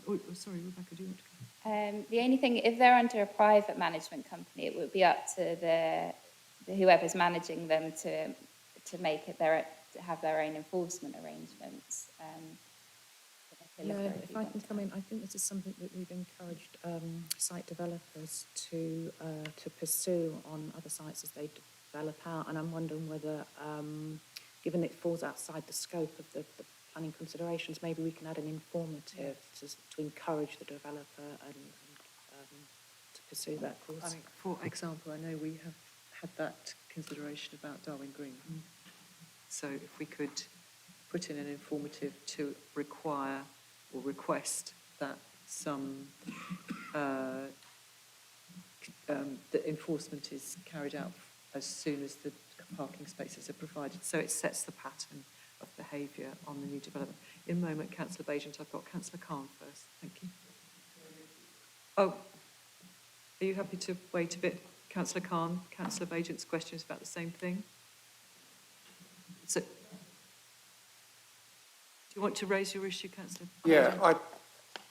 Oh, sorry, Rebecca, do you want to go? the only thing, if they're under a private management company, it would be up to whoever's managing them to make it to have their own enforcement arrangements. Yeah, if I can come in, I think this is something that we've encouraged site developers to pursue on other sites as they develop out, and I'm wondering whether, given it falls outside the scope of the planning considerations, maybe we can add an informative to encourage the developer and to pursue that course. I mean, for example, I know we have had that consideration about Darwin Green. So if we could put in an informative to require or request that some that enforcement is carried out as soon as the parking spaces are provided. So it sets the pattern of behaviour on the new development. In a moment, Councillor Bagent, I've got Councillor Khan first. Thank you. Oh, are you happy to wait a bit, Councillor Khan? Councillor Bagent's question is about the same thing. So, do you want to raise your issue, Councillor? Yeah,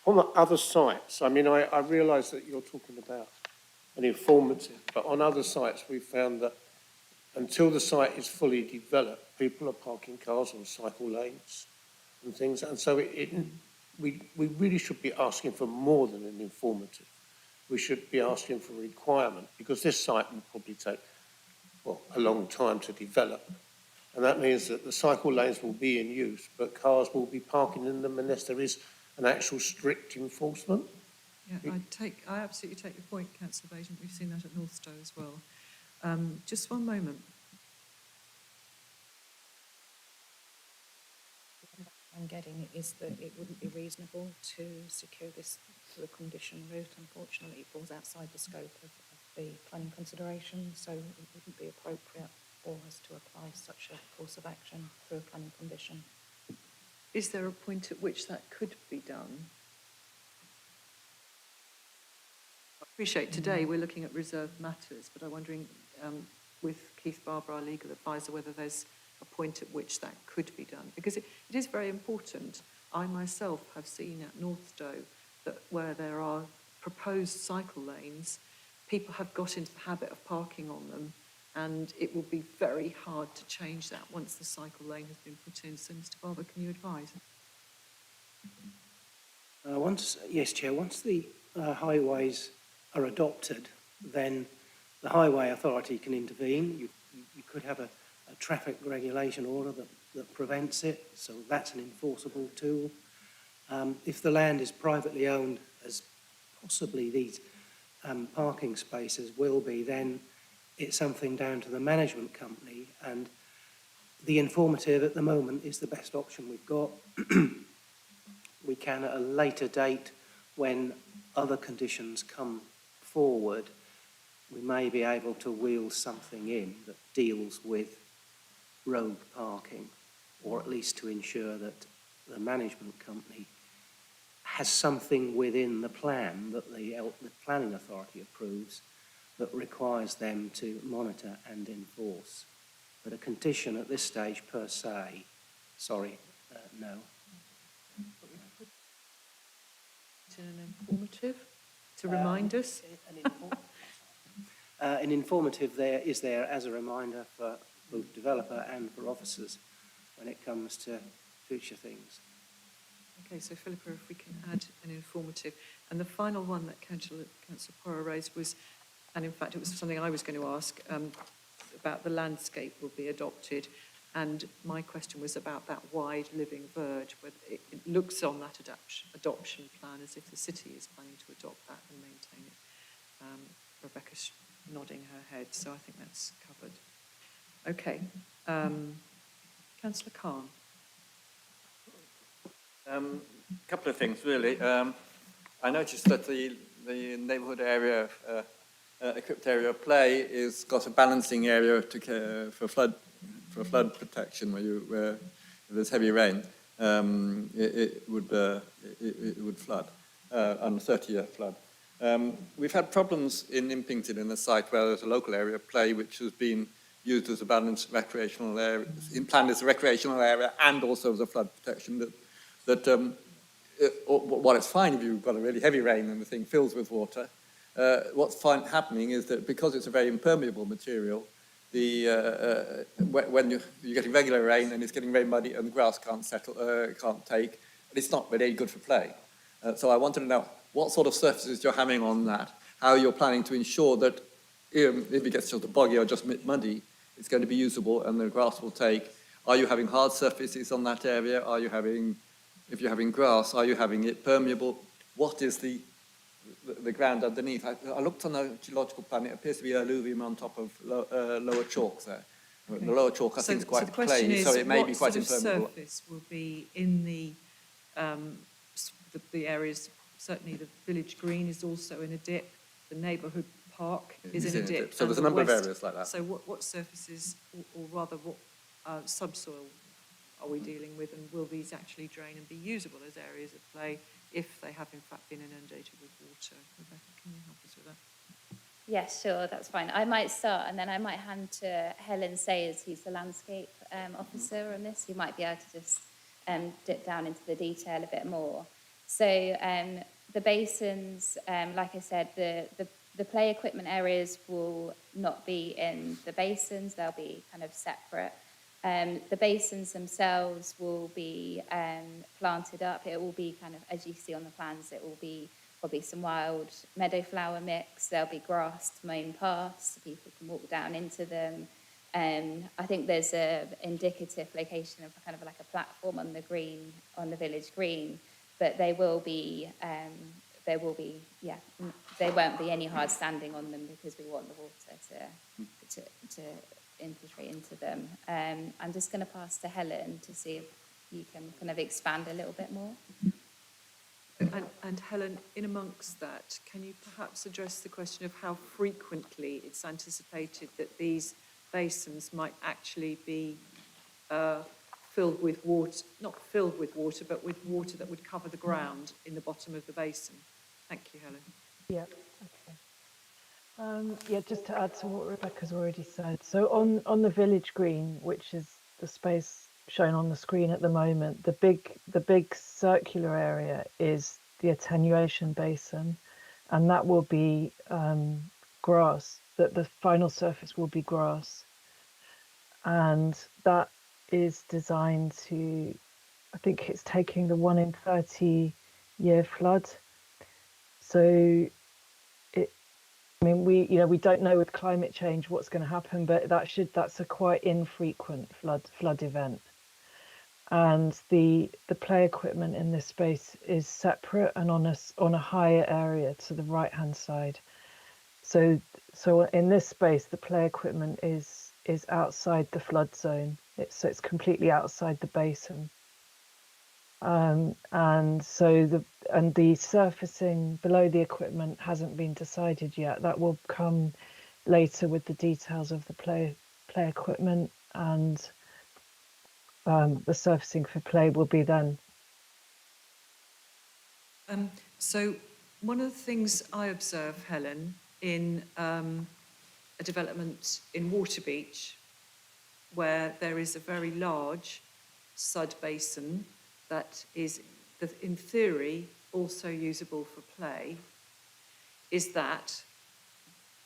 on the other sites, I mean, I realise that you're talking about an informative, but on other sites we've found that until the site is fully developed, people are parking cars on cycle lanes and things, and so we really should be asking for more than an informative. We should be asking for a requirement, because this site will probably take, well, a long time to develop. And that means that the cycle lanes will be in use, but cars will be parking in them unless there is an actual strict enforcement. Yeah, I absolutely take your point, Councillor Bagent. We've seen that at Northstowe as well. Just one moment. I'm getting is that it wouldn't be reasonable to secure this through a condition route. Unfortunately, it falls outside the scope of the planning consideration, so it wouldn't be appropriate for us to apply such a course of action through a planning condition. Is there a point at which that could be done? I appreciate today we're looking at reserved matters, but I'm wondering with Keith Barber, our legal advisor, whether there's a point at which that could be done. Because it is very important. I myself have seen at Northstowe that where there are proposed cycle lanes, people have got into the habit of parking on them, and it will be very hard to change that once the cycle lane has been put in. So, Mr. Barber, can you advise? Yes, Chair, once the highways are adopted, then the Highway Authority can intervene. You could have a traffic regulation order that prevents it, so that's an enforceable tool. If the land is privately owned, as possibly these parking spaces will be, then it's something down to the management company, and the informative at the moment is the best option we've got. We can, at a later date, when other conditions come forward, we may be able to wheel something in that deals with road parking, or at least to ensure that the management company has something within the plan that the planning authority approves that requires them to monitor and enforce. But a condition at this stage per se, no. An informative to remind us? An informative there is there as a reminder for both developer and for officers when it comes to future things. Okay, so Philippa, if we can add an informative. And the final one that Councillor Porra raised was, and in fact it was something I was going to ask, about the landscape will be adopted. And my question was about that wide living verge, where it looks on that adoption plan as if the city is planning to adopt that and maintain it. Rebecca's nodding her head, so I think that's covered. Okay, Councillor Khan. Couple of things, really. I noticed that the neighbourhood area, equipped area of play, is got a balancing area for flood protection where if there's heavy rain, it would flood, on a 30-year flood. We've had problems in Impington in the site where there's a local area of play which has been used as a balanced recreational area, planned as a recreational area and also as a flood protection. While it's fine if you've got a really heavy rain and the thing fills with water, what's happening is that because it's a very impermeable material, when you're getting regular rain and it's getting very muddy and the grass can't take, and it's not very good for play. So I wanted to know what sort of surfaces you're having on that, how you're planning to ensure that if it gets sort of boggy or just muddy, it's going to be usable and the grass will take. Are you having hard surfaces on that area? Are you having, if you're having grass, are you having it permeable? What is the ground underneath? I looked on the geological plan, it appears to be alluvium on top of lower chalk there. Okay. The lower chalk I think is quite clayey, so it may be quite impermeable. What surface will be in the areas, certainly the village green is also in a dip, the neighbourhood park is in a dip. So there's a number of areas like that. So what surfaces, or rather what subsoil are we dealing with, and will these actually drain and be usable as areas of play if they have in fact been inundated with water? Rebecca, can you help us with that? Yes, sure, that's fine. I might start and then I might hand to Helen Sayers, who's the landscape officer on this, who might be able to just dip down into the detail a bit more. So the basins, like I said, the play equipment areas will not be in the basins, they'll be kind of separate. The basins themselves will be planted up. It will be kind of, as you see on the plans, it will be probably some wild meadow flower mix. There'll be grassed mown paths, so people can walk down into them. I think there's an indicative location of kind of like a platform on the green, on the village green, but there won't be any hard standing on them because we want the water to infiltrate into them. I'm just going to pass to Helen to see if you can kind of expand a little bit more. And Helen, in amongst that, can you perhaps address the question of how frequently it's anticipated that these basins might actually be filled with water, not filled with water, but with water that would cover the ground in the bottom of the basin? Thank you, Helen. Yeah, okay. Yeah, just to add to what Rebecca's already said. So on the village green, which is the space shown on the screen at the moment, the big circular area is the attenuation basin, and that will be grass. That the final surface will be grass, and that is designed to, I think it's taking the 1 in 30 year flood. So we don't know with climate change what's going to happen, but that's a quite infrequent flood event. And the play equipment in this space is separate and on a higher area to the right hand side. So in this space, the play equipment is outside the flood zone. It's completely outside the basin. And the surfacing below the equipment hasn't been decided yet. That will come later with the details of the play equipment, and the surfacing for play will be then. So one of the things I observe, Helen, in a development in Waterbeach, where there is a very large sud basin that is, in theory, also usable for play, is that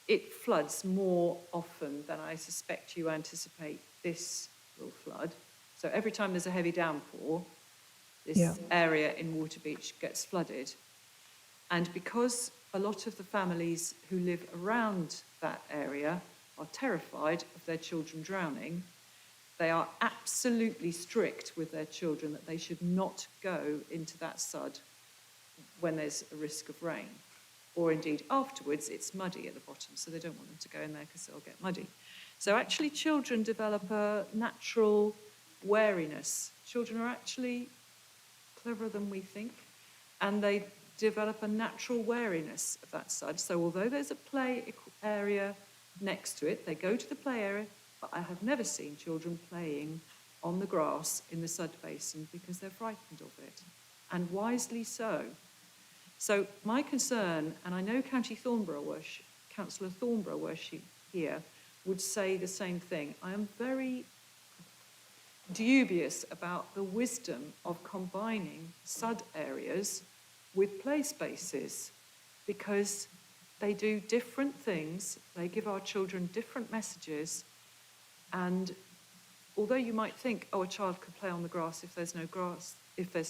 it floods more often than I suspect you anticipate this will flood. So every time there's a heavy downpour, this Yeah. area in Waterbeach gets flooded. And because a lot of the families who live around that area are terrified of their children drowning, they are absolutely strict with their children that they should not go into that sud when there's a risk of rain. Or indeed afterwards, it's muddy at the bottom, so they don't want them to go in there because they'll get muddy. So actually children develop a natural wariness. Children are actually cleverer than we think, and they develop a natural wariness of that sud. So although there's a play area next to it, they go to the play area, but I have never seen children playing on the grass in the sud basin because they're frightened of it, and wisely so. So my concern, and I know Councillor Thornborough, were she here, would say the same thing. I am very dubious about the wisdom of combining sud areas with play spaces, because they do different things, they give our children different messages, and although you might think, oh, a child could play on the grass, if there's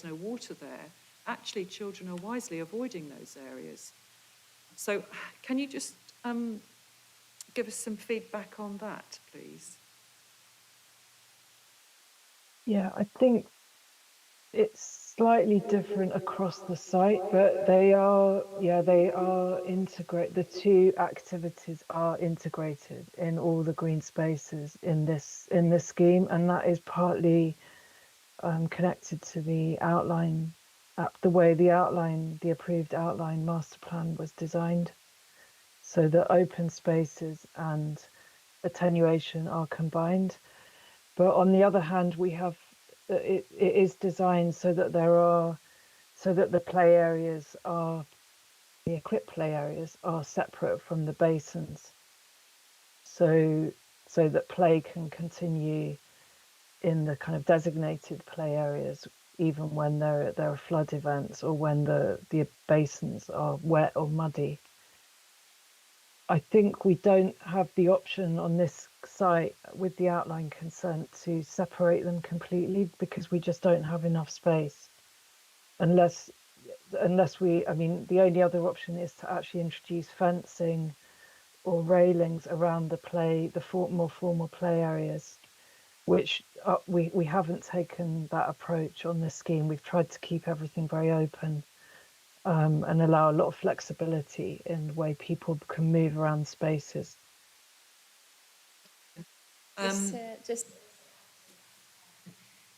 no water there, actually children are wisely avoiding those areas. So can you just give us some feedback on that, please? Yeah, I think it's slightly different across the site, but they are integrated. The two activities are integrated in all the green spaces in this scheme, and that is partly connected to the outline, the way the approved outline master plan was designed, so that open spaces and attenuation are combined. But on the other hand, we have it is designed so that the play areas the equipped play areas are separate from the basins, so that play can continue in the kind of designated play areas, even when there are flood events or when the basins are wet or muddy. I think we don't have the option on this site with the outline consent to separate them completely, because we just don't have enough space. Unless the only other option is to actually introduce fencing or railings around the more formal play areas, which we haven't taken that approach on this scheme. We've tried to keep everything very open. And allow a lot of flexibility in the way people can move around spaces.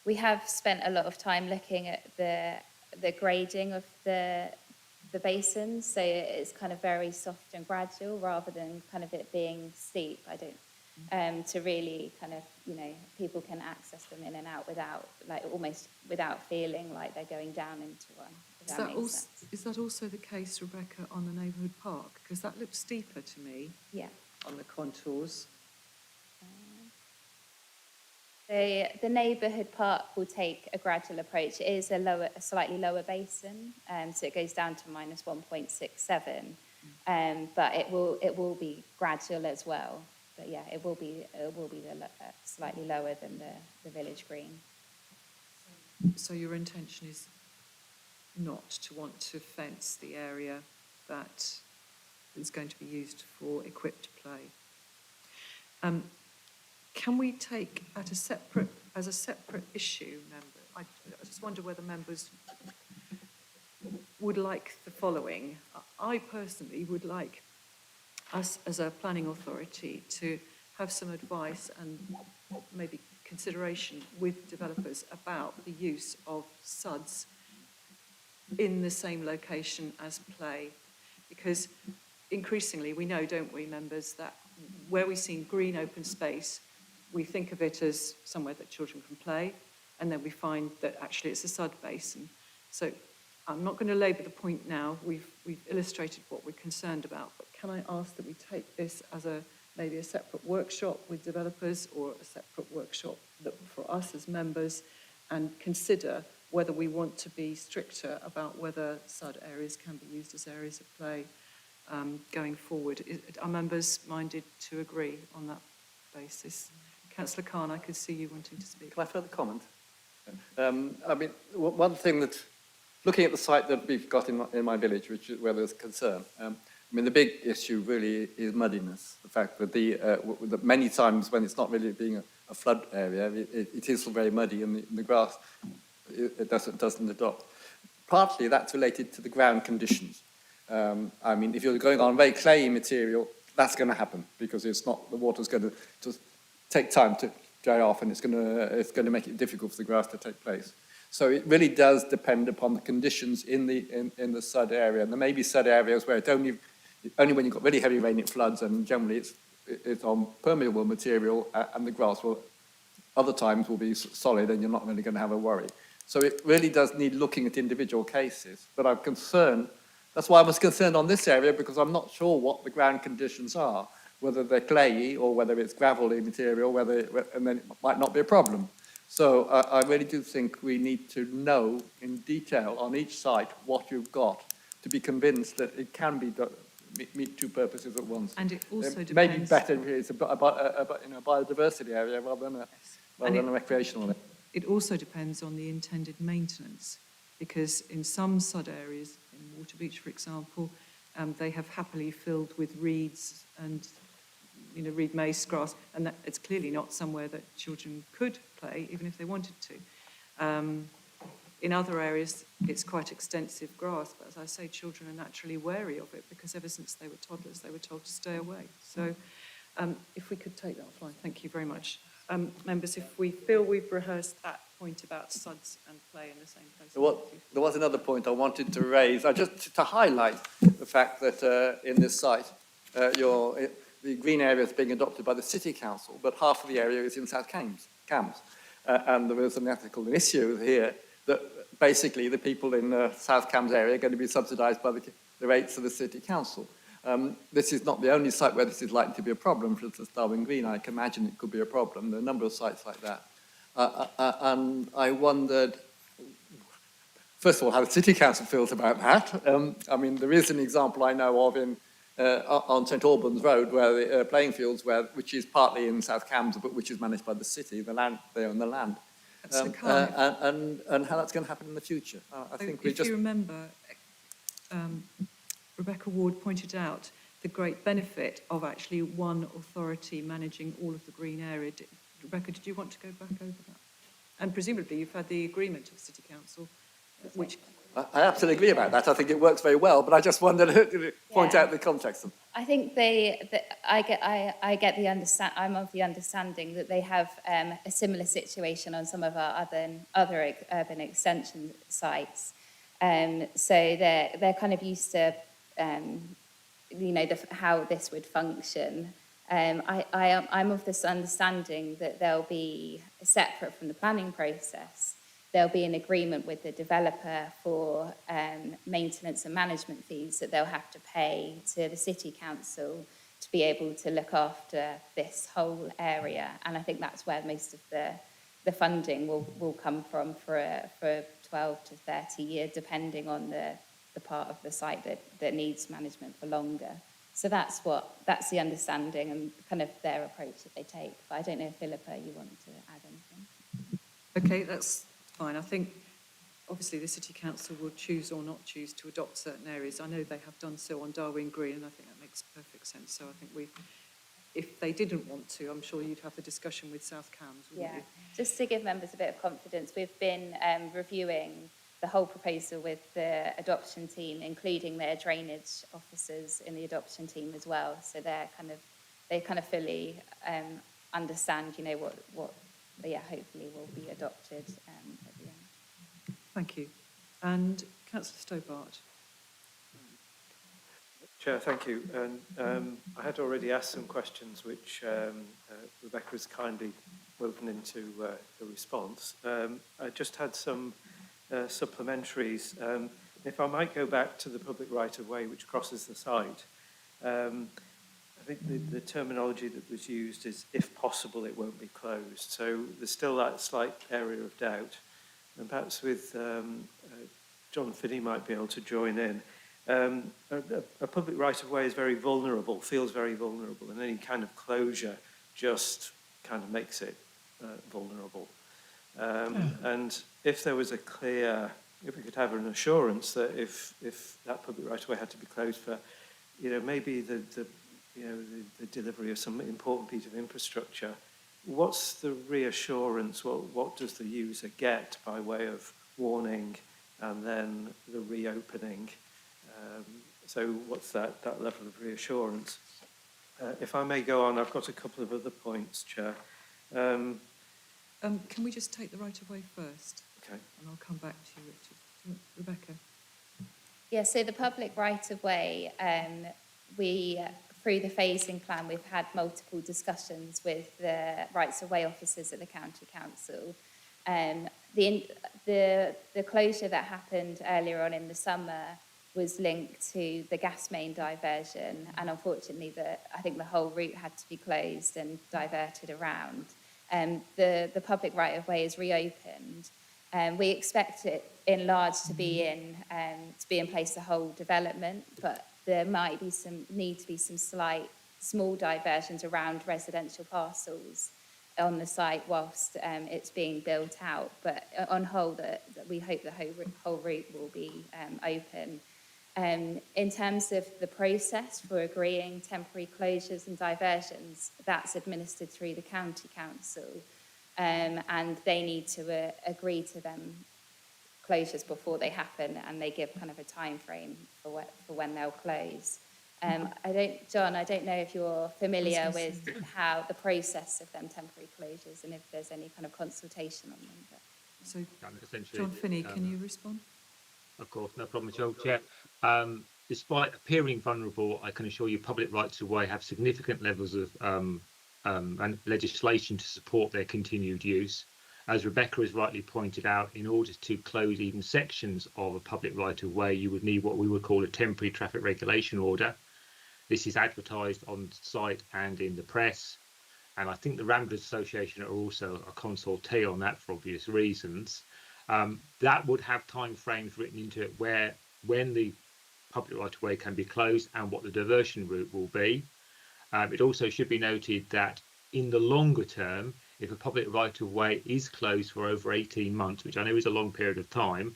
We have spent a lot of time looking at the grading of the basins, so it's kind of very soft and gradual rather than kind of it being steep. I don't to really kind of, people can access them in and out almost without feeling like they're going down into one. Is that also the case, Rebecca, on the neighbourhood park? Because that looks steeper to me. Yeah. On the contours. The neighbourhood park will take a gradual approach. It is a slightly lower basin, so it goes down to minus 1.67, but it will be gradual as well. But yeah, it will be slightly lower than the village green. So your intention is not to want to fence the area that is going to be used for equipped play. Can we take as a separate issue, member? I just wonder whether members would like the following. I personally would like us as a planning authority to have some advice and maybe consideration with developers about the use of SUDs in the same location as play, because increasingly we know, don't we, members, that where we've seen green open space, we think of it as somewhere that children can play, and then we find that actually it's a SUD basin. So I'm not going to labour the point now. We've illustrated what we're concerned about, but can I ask that we take this as maybe a separate workshop with developers, or a separate workshop for us as members, and consider whether we want to be stricter about whether SUD areas can be used as areas of play going forward. Are members minded to agree on that basis? Councillor Khan, I could see you wanting to speak. Can I further comment? I mean, one thing that, looking at the site that we've got in my village, which is where there's concern, I mean, the big issue really is muddiness. The fact that that many times when it's not really being a flood area, it is very muddy and the grass it doesn't adopt. Partly that's related to the ground conditions. I mean, if you're going on very clayey material, that's going to happen because it's not, the water's going to just take time to dry off, and it's going to make it difficult for the grass to take place. So it really does depend upon the conditions in the sud area. And there may be sud areas where it's only when you've got really heavy rain it floods, and generally it's on permeable material, and the grass will other times will be solid, and you're not really going to have a worry. So it really does need looking at individual cases. But I'm concerned. That's why I was concerned on this area, because I'm not sure what the ground conditions are, whether they're clayey or whether it's gravelly material, and then it might not be a problem. So I really do think we need to know in detail on each site what you've got to be convinced that it can be done, meet two purposes at once. And it also depends... Maybe better if it's a biodiversity area rather than a recreational area. It also depends on the intended maintenance, because in some sud areas, in Waterbeach, for example, they have happily filled with reeds and reed mace grass, and that it's clearly not somewhere that children could play, even if they wanted to. In other areas, it's quite extensive grass, but as I say, children are naturally wary of it because ever since they were toddlers, they were told to stay away. So if we could take that offline, thank you very much. Members, if we feel we've rehearsed that point about suds and play in the same place. There was another point I wanted to raise, just to highlight the fact that in this site, the green area is being adopted by the City Council, but half of the area is in South Cambs. And there was an ethical issue here that basically the people in South Cambs area are going to be subsidised by the rates of the City Council. This is not the only site where this is likely to be a problem. For instance, Darwin Green, I can imagine it could be a problem. There are a number of sites like that. And I wondered, first of all, how the City Council feels about that. I mean, there is an example I know of on St Albans Road, where the playing fields, which is partly in South Cambs, but which is managed by the city, they own the land. And how that's going to happen in the future. I think if you remember, Rebecca Ward pointed out the great benefit of actually one authority managing all of the green area. Rebecca, did you want to go back over that? And presumably you've had the agreement of City Council, which... I absolutely agree about that. I think it works very well, but I just wanted to point out the context. I think I get I'm of the understanding that they have a similar situation on some of our other urban extension sites. So they're kind of used to, how this would function. I'm of this understanding that they'll be separate from the planning process. There'll be an agreement with the developer for maintenance and management fees that they'll have to pay to the City Council to be able to look after this whole area. And I think that's where most of the funding will come from for 12 to 30 years, depending on the part of the site that needs management for longer. So that's the understanding and kind of their approach that they take. But I don't know if Philippa, you want to add anything? Okay, that's fine. I think obviously the City Council will choose or not choose to adopt certain areas. I know they have done so on Darwin Green, and I think that makes perfect sense. So I think if they didn't want to, I'm sure you'd have the discussion with South Cambs, wouldn't you? Just to give members a bit of confidence, we've been reviewing the whole proposal with the adoption team, including their drainage officers in the adoption team as well. So they kind of fully understand, what hopefully will be adopted at the end. Thank you. And Councillor Stobart. Chair, thank you. And I had already asked some questions which Rebecca has kindly woven into the response. I just had some supplementaries. If I might go back to the public right-of-way which crosses the site, I think the terminology that was used is, if possible, it won't be closed. So there's still that slight area of doubt. And perhaps with John Finney might be able to join in. A public right-of-way is very vulnerable, feels very vulnerable, and any kind of closure just kind of makes it vulnerable. And if there was if we could have an assurance that if that public right of way had to be closed for, maybe the delivery of some important piece of infrastructure, what's the reassurance? What does the user get by way of warning and then the reopening? So what's that level of reassurance? If I may go on, I've got a couple of other points, Chair. Can we just take the right of way first? Okay. And I'll come back to you, Richard. Rebecca? Yeah, so the public right-of-way, through the phasing plan, we've had multiple discussions with the rights-of-way officers at the County Council. The closure that happened earlier on in the summer was linked to the gas main diversion, and unfortunately I think the whole route had to be closed and diverted around. The public right-of-way is reopened. We expect it in large to be in place the whole development, but there might be need to be some slight small diversions around residential parcels on the site whilst it's being built out. But on whole, we hope the whole route will be open. In terms of the process for agreeing temporary closures and diversions, that's administered through the County Council, and they need to agree to them closures before they happen, and they give kind of a time frame for when they'll close. John, I don't know if you're familiar with how the process of them temporary closures and if there's any kind of consultation on them. But. So, John Finney, can you respond? Of course, no problem at all, Chair. Despite appearing vulnerable, I can assure you public rights of way have significant levels of and legislation to support their continued use. As Rebecca has rightly pointed out, in order to close even sections of a public right of way, you would need what we would call a temporary traffic regulation order. This is advertised on site and in the press. And I think the Ramblers Association are also a consultee on that for obvious reasons. That would have time frames written into it when the public right of way can be closed and what the diversion route will be. It also should be noted that in the longer term, if a public right of way is closed for over 18 months, which I know is a long period of time,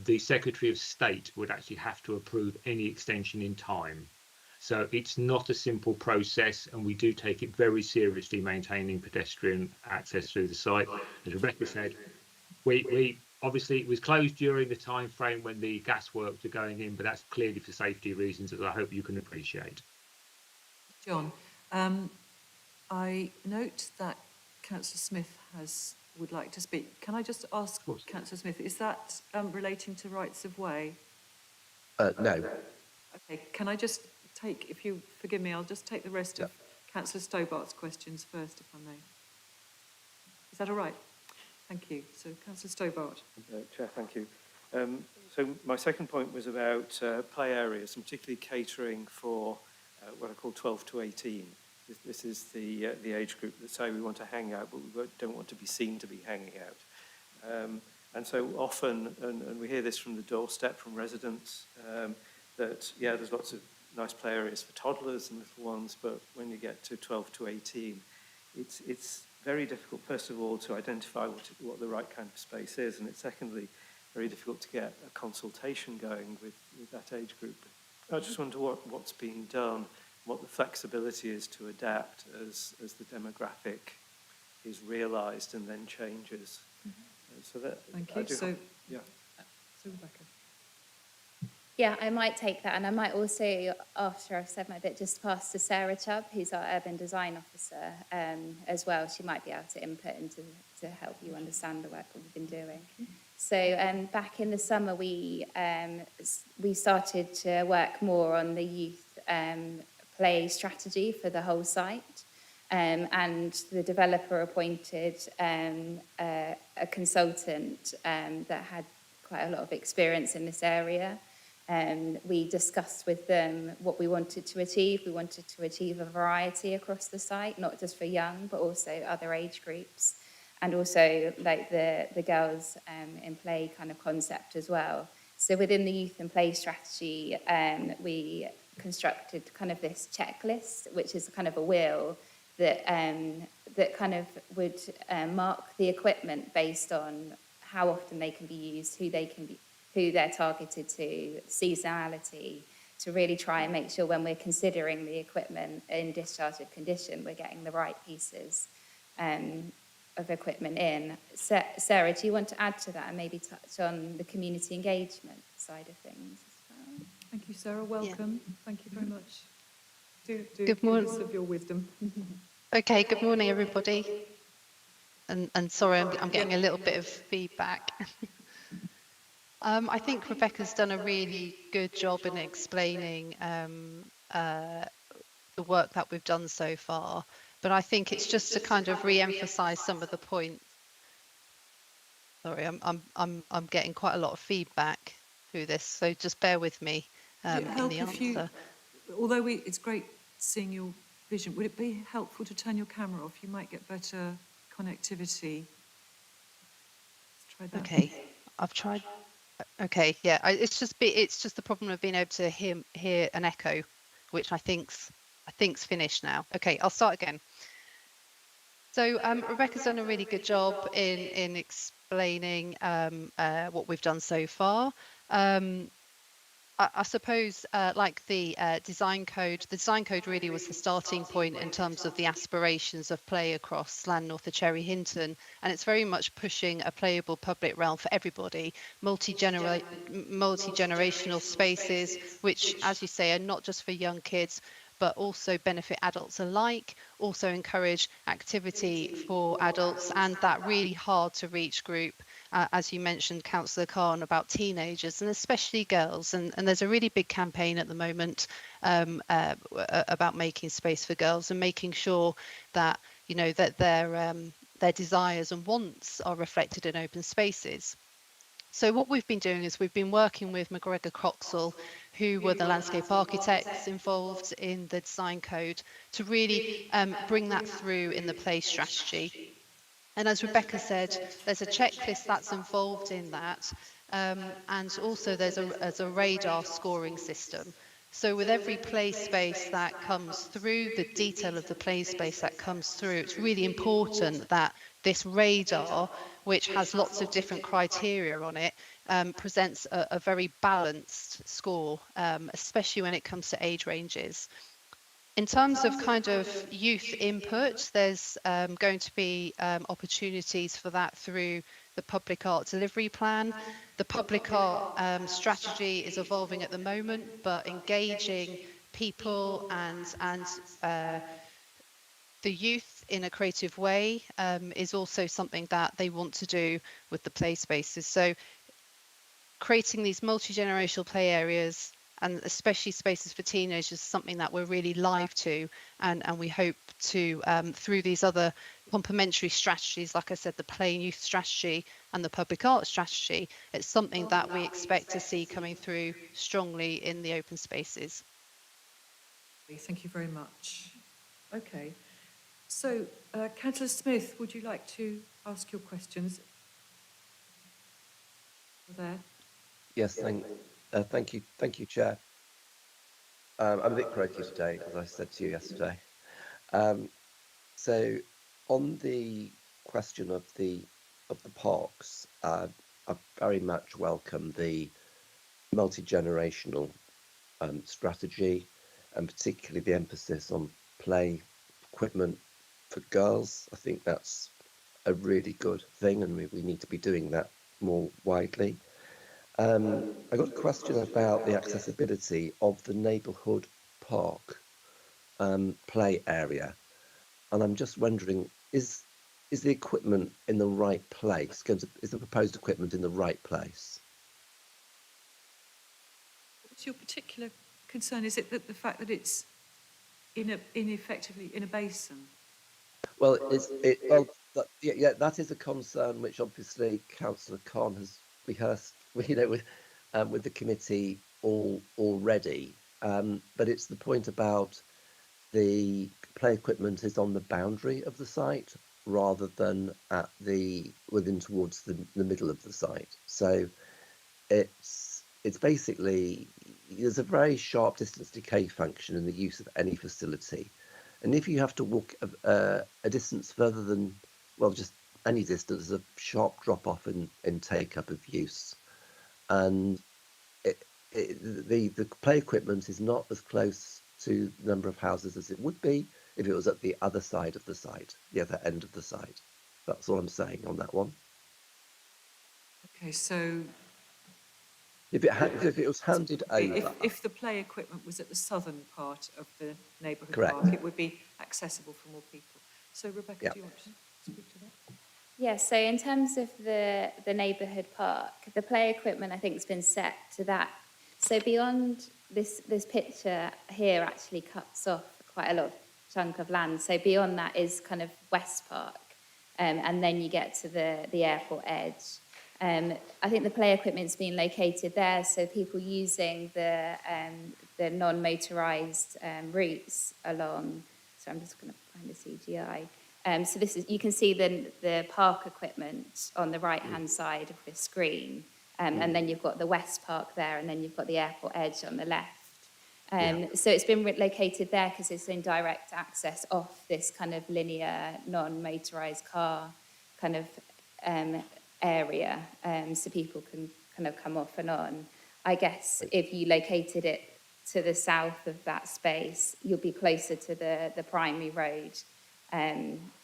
the Secretary of State would actually have to approve any extension in time. So it's not a simple process, and we do take it very seriously, maintaining pedestrian access through the site. As Rebecca said, we obviously it was closed during the time frame when the gas works are going in, but that's clearly for safety reasons, as I hope you can appreciate. John, I note that Councillor Smith would like to speak. Can I just ask Councillor Smith, is that relating to rights of way? No. Okay, can I just take, if you forgive me, I'll just take the rest of Councillor Stobart's questions first, if I may. Is that all right? Thank you. So, Councillor Stobart. Chair, thank you. So my second point was about play areas, and particularly catering for what I call 12 to 18. This is the age group that say we want to hang out, but we don't want to be seen to be hanging out. And so often, and we hear this from the doorstep from residents, that, yeah, there's lots of nice play areas for toddlers and little ones, but when you get to 12 to 18, it's very difficult, first of all, to identify what the right kind of space is, and it's secondly, very difficult to get a consultation going with that age group. I just wonder what's being done, what the flexibility is to adapt as the demographic is realised and then changes. Mm-hmm. So that thank you. So Rebecca. Yeah, I might take that, and I might also, after I've said my bit, just pass to Sarah Chubb, who's our urban design officer, as well. She might be able to input and to help you understand the work that we've been doing. So back in the summer, we started to work more on the youth play strategy for the whole site, and the developer appointed a consultant that had quite a lot of experience in this area. We discussed with them what we wanted to achieve. We wanted to achieve a variety across the site, not just for young, but also other age groups, and also like the girls in play kind of concept as well. So within the youth and play strategy, we constructed kind of this checklist, which is kind of a wheel that kind of would mark the equipment based on how often they can be used, who they're targeted to, seasonality, to really try and make sure when we're considering the equipment in discharged condition, we're getting the right pieces of equipment in. Sarah, do you want to add to that and maybe touch on the community engagement side of things as well? Thank you, Sarah. Welcome. Thank you very much. Do Good morning. give us of your wisdom. Okay, good morning, everybody. And sorry, I'm getting a little bit of feedback. I think Rebecca's done a really good job in explaining the work that we've done so far, but I think it's just to kind of re-emphasize some of the points. Sorry, I'm getting quite a lot of feedback through this, so just bear with me in the answer. Although it's great seeing your vision, would it be helpful to turn your camera off? You might get better connectivity. Let's try that. Okay, I've tried. Okay, yeah, it's just the problem of being able to hear an echo, which I think's finished now. Okay, I'll start again. So Rebecca's done a really good job in explaining what we've done so far. I suppose, like the design code really was the starting point in terms of the aspirations of play across Land North of Cherry Hinton, and it's very much pushing a playable public realm for everybody, multi-generational spaces, which, as you say, are not just for young kids, but also benefit adults alike, also encourage activity for adults and that really hard to reach group, as you mentioned, Councillor Khan, about teenagers and especially girls. And there's a really big campaign at the moment about making space for girls and making sure that, you know, that their desires and wants are reflected in open spaces. So what we've been doing is we've been working with McGregor Coxall, who were the landscape architects involved in the design code, to really bring that through in the play strategy. And as Rebecca said, there's a checklist that's involved in that, and also there's a radar scoring system. So with every play space that comes through, the detail of the play space that comes through, it's really important that this radar, which has lots of different criteria on it, presents a very balanced score, especially when it comes to age ranges. In terms of kind of youth input, there's going to be opportunities for that through the public art delivery plan. The public art strategy is evolving at the moment, but engaging people and the youth in a creative way is also something that they want to do with the play spaces. So creating these multi-generational play areas and especially spaces for teenagers is something that we're really live to, and we hope to, through these other complementary strategies, like I said, the play and youth strategy and the public art strategy, it's something that we expect to see coming through strongly in the open spaces. Thank you very much. Okay, so Councillor Smith, would you like to ask your questions? There. Yes, thank you, Chair. I'm a bit croaky today, as I said to you yesterday. So, on the question of the parks, I very much welcome the multi-generational strategy, and particularly the emphasis on play equipment for girls. I think that's a really good thing, and we need to be doing that more widely. I got a question about the accessibility of the neighbourhood park play area, and I'm just wondering, is the equipment in the right place? Is the proposed equipment in the right place? What's your particular concern? Is it that the fact that it's effectively in a basin? Well, that is a concern which obviously Councillor Khan has rehearsed, with the committee already. But it's the point about the play equipment is on the boundary of the site rather than at towards the middle of the site. So it's basically, there's a very sharp distance decay function in the use of any facility. And if you have to walk a distance further than, well, just any distance, there's a sharp drop off in take up of use. And the play equipment is not as close to the number of houses as it would be if it was at the other side of the site, the other end of the site. That's all I'm saying on that one. Okay, so If it was handed over, if the play equipment was at the southern part of the neighbourhood Correct. park, it would be accessible for more people. So Rebecca, Yeah. do you want to speak to that? Yeah, so in terms of the neighbourhood park, the play equipment I think has been set to that. So beyond this picture here actually cuts off quite a lot of chunk of land. So beyond that is kind of West Park, and then you get to the airport edge. I think the play equipment's been located there, so people using the non-motorised routes along. So I'm just going to find the CGI. So this is, you can see the park equipment on the right-hand side of the screen, and then you've got the West Park there, and then you've got the airport edge on the left. So it's been located there because it's in direct access off this kind of linear, non-motorised car kind of area, so people can kind of come off and on. I guess if you located it to the south of that space, you'll be closer to the primary road.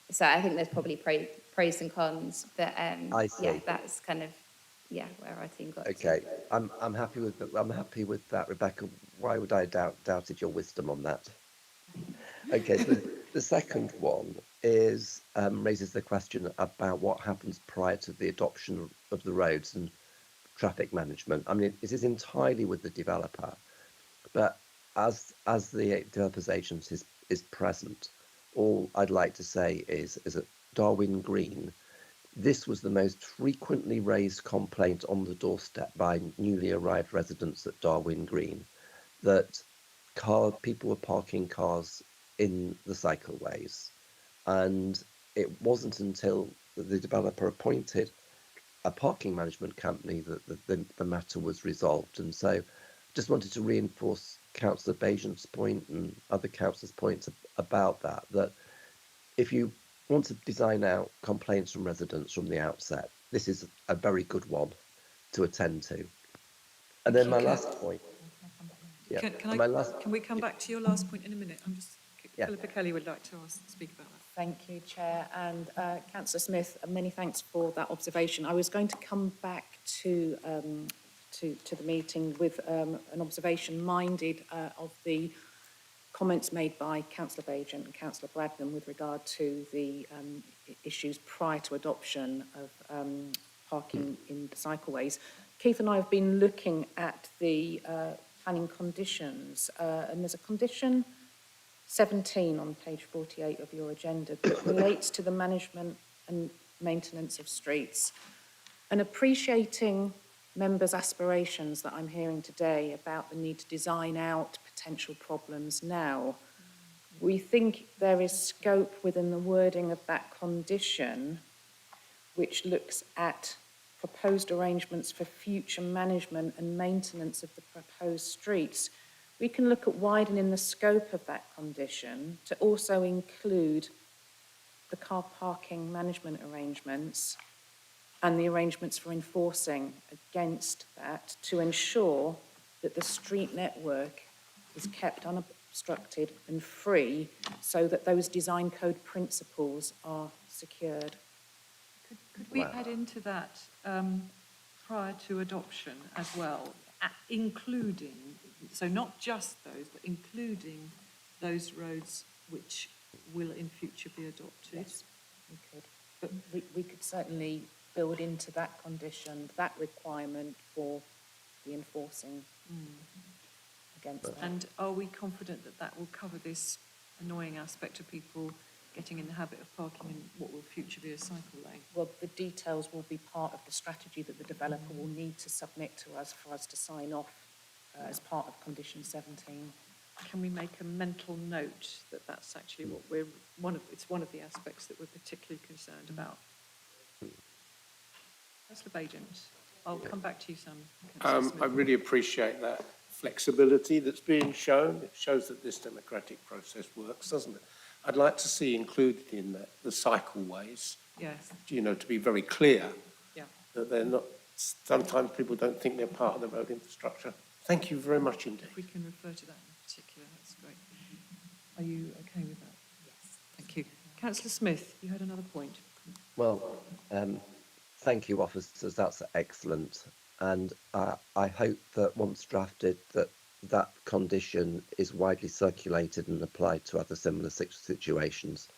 So I think there's probably pros and cons, but I see. yeah, that's kind of where our team got to. okay, I'm happy with that, Rebecca. Why would I doubted your wisdom on that? Okay, so the second one is raises the question about what happens prior to the adoption of the roads and traffic management. I mean, it is entirely with the developer, but as the developer's agent is present, all I'd like to say is that Darwin Green, this was the most frequently raised complaint on the doorstep by newly arrived residents at Darwin Green, that people were parking cars in the cycleways. And it wasn't until the developer appointed a parking management company that the matter was resolved. And so just wanted to reinforce Councillor Bajan's point and other councillors' points about that if you want to design out complaints from residents from the outset, this is a very good one to attend to. And then my last point. Yeah, Can we come back to your last point in a minute? Philippa Kelly would like to speak about that. Thank you, Chair. And Councillor Smith, many thanks for that observation. I was going to come back to the meeting with an observation minded of the comments made by Councillor Bajan and Councillor Bradnam with regard to the issues prior to adoption of parking in the cycleways. Keith and I have been looking at the planning conditions, and there's a condition 17 on page 48 of your agenda that relates to the management and maintenance of streets. And appreciating members' aspirations that I'm hearing today about the need to design out potential problems now, we think there is scope within the wording of that condition which looks at proposed arrangements for future management and maintenance of the proposed streets. We can look at widening the scope of that condition to also include the car parking management arrangements and the arrangements for enforcing against that to ensure that the street network is kept unobstructed and free so that those design code principles are secured. Could we add into that prior to adoption as well, including, so not just those, but including those roads which will in future be adopted? Yes, we could. But we could certainly build into that condition, that requirement for the enforcing against that. And are we confident that that will cover this annoying aspect of people getting in the habit of parking in what will future be a cycle lane? Well, the details will be part of the strategy that the developer will need to submit to us for us to sign off as part of condition 17. Can we make a mental note that that's actually what it's one of the aspects that we're particularly concerned about? Councillor Bajan, I'll come back to you, Sam. I really appreciate that flexibility that's being shown. It shows that this democratic process works, doesn't it? I'd like to see included in that the cycleways, Yes, you know, to be very clear yeah. that they're not, sometimes people don't think they're part of the road infrastructure. Thank you very much indeed. If we can refer to that in particular, that's great. Are you okay with that? Yes. Thank you. Councillor Smith, you had another point. Well, thank you, officers. That's excellent. And I hope that once drafted, that condition is widely circulated and applied to other similar situations,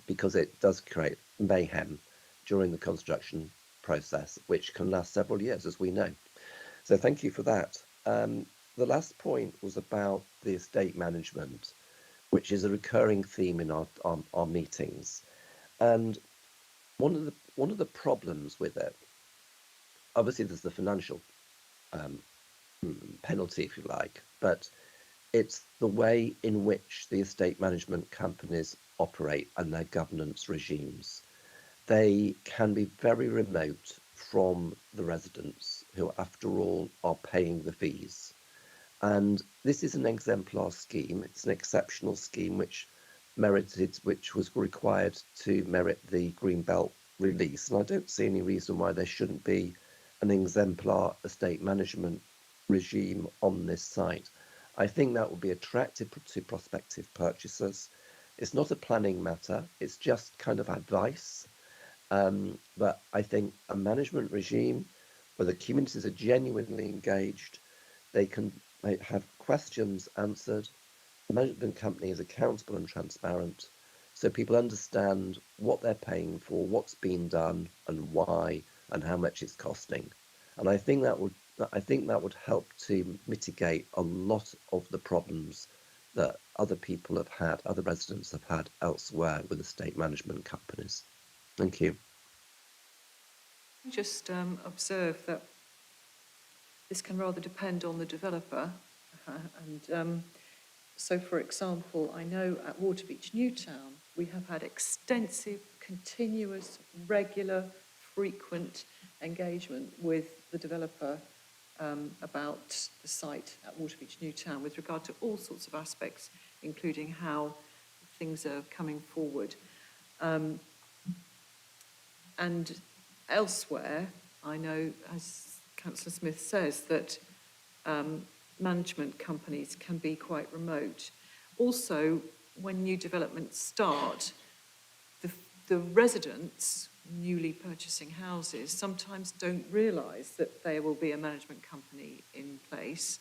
because it does create mayhem during the construction process, which can last several years, as we know. So thank you for that. The last point was about the estate management, which is a recurring theme in our meetings. And one of the problems with it, obviously there's the financial penalty, if you like, but it's the way in which the estate management companies operate and their governance regimes. They can be very remote from the residents who, after all, are paying the fees. And this is an exemplar scheme. It's an exceptional scheme which was required to merit the Greenbelt release. And I don't see any reason why there shouldn't be an exemplar estate management regime on this site. I think that would be attractive to prospective purchasers. It's not a planning matter, it's just kind of advice. But I think a management regime where the communities are genuinely engaged, they can have questions answered, the management company is accountable and transparent, so people understand what they're paying for, what's been done, and why, and how much it's costing. And I think that would help to mitigate a lot of the problems that other people have had, other residents have had elsewhere with estate management companies. Thank you. Just observe that this can rather depend on the developer. And so, for example, I know at Waterbeach Newtown, we have had extensive, continuous, regular, frequent engagement with the developer about the site at Waterbeach Newtown with regard to all sorts of aspects, including how things are coming forward. And elsewhere, I know, as Councillor Smith says, that management companies can be quite remote. Also, when new developments start, the residents newly purchasing houses sometimes don't realise that there will be a management company in place,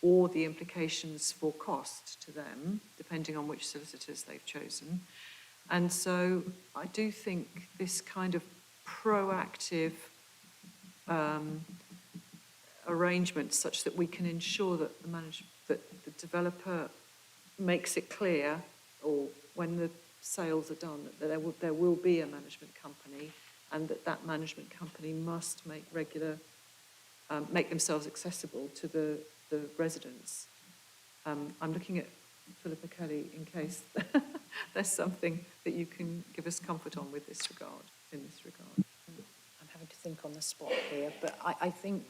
or the implications for cost to them, depending on which solicitors they've chosen. And so I do think this kind of proactive arrangement, such that we can ensure that that the developer makes it clear, or when the sales are done, that there will be a management company, and that management company must make themselves accessible to the residents. I'm looking at Philippa Kelly in case there's something that you can give us comfort on with this regard. In this regard, I'm having to think on the spot here, but I think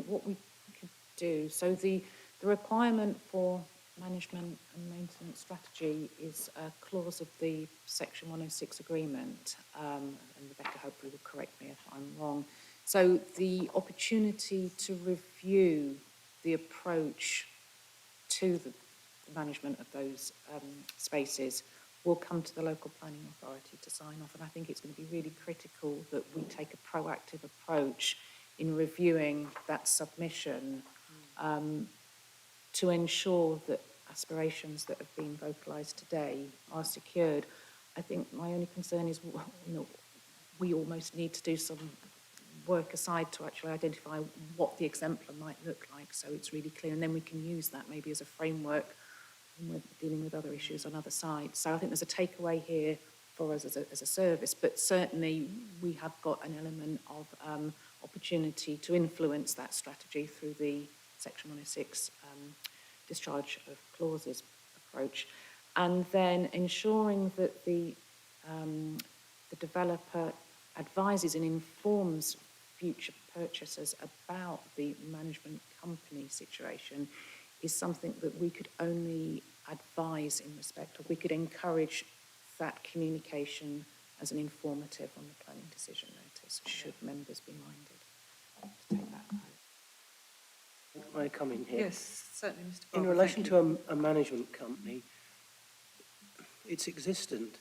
what we could do. So the requirement for management and maintenance strategy is a clause of the Section 106 agreement, and Rebecca hopefully will correct me if I'm wrong. So the opportunity to review the approach to the management of those spaces will come to the local planning authority to sign off, and I think it's going to be really critical that we take a proactive approach in reviewing that submission to ensure that aspirations that have been vocalised today are secured. I think my only concern is, we almost need to do some work aside to actually identify what the exemplar might look like, so it's really clear, and then we can use that maybe as a framework when we're dealing with other issues on other sides. So I think there's a takeaway here for us as a service, but certainly we have got an element of opportunity to influence that strategy through the Section 106 discharge of clauses approach, and then ensuring that the developer advises and informs future purchasers about the management company situation is something that we could only advise in respect of, we could encourage that communication as an informative on the planning decision notice, should members be minded to take that vote. May I come in here? Yes, certainly, Mr. In Barber. relation thank you. to a management company, its existent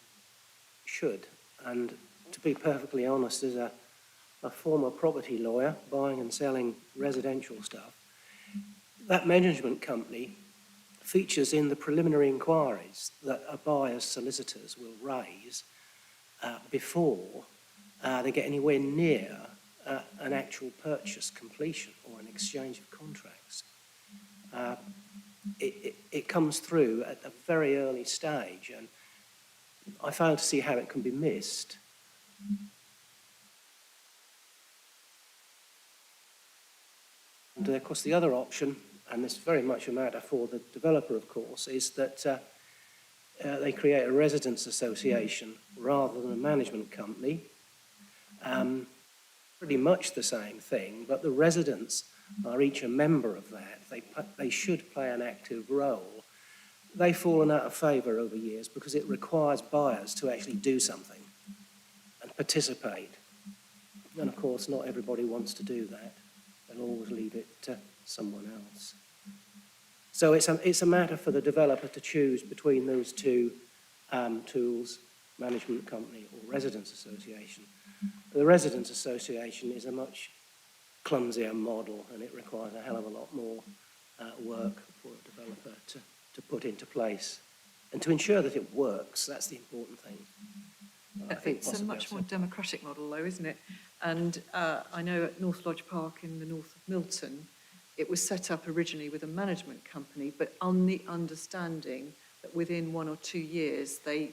should, and to be perfectly honest, as a former property lawyer buying and selling residential stuff, that management company features in the preliminary inquiries that a buyer's solicitors will raise before they get anywhere near an actual purchase completion or an exchange of contracts. It comes through at a very early stage, and I fail to see how it can be missed. And of course, the other option, and this is very much a matter for the developer, of course, is that they create a residents association rather than a management company. Pretty much the same thing, but the residents are each a member of that. They should play an active role. They've fallen out of favour over years because it requires buyers to actually do something and participate. And of course, not everybody wants to do that. They'll always leave it to someone else. So it's a matter for the developer to choose between those two tools, management company or residents association. The residents association is a much clumsier model, and it requires a hell of a lot more work for a developer to put into place and to ensure that it works. That's the important thing. I think It's a possibly much I've more said- democratic model, though, isn't it? And I know at North Lodge Park in the north of Milton, it was set up originally with a management company, but on the understanding that within 1 or 2 years, they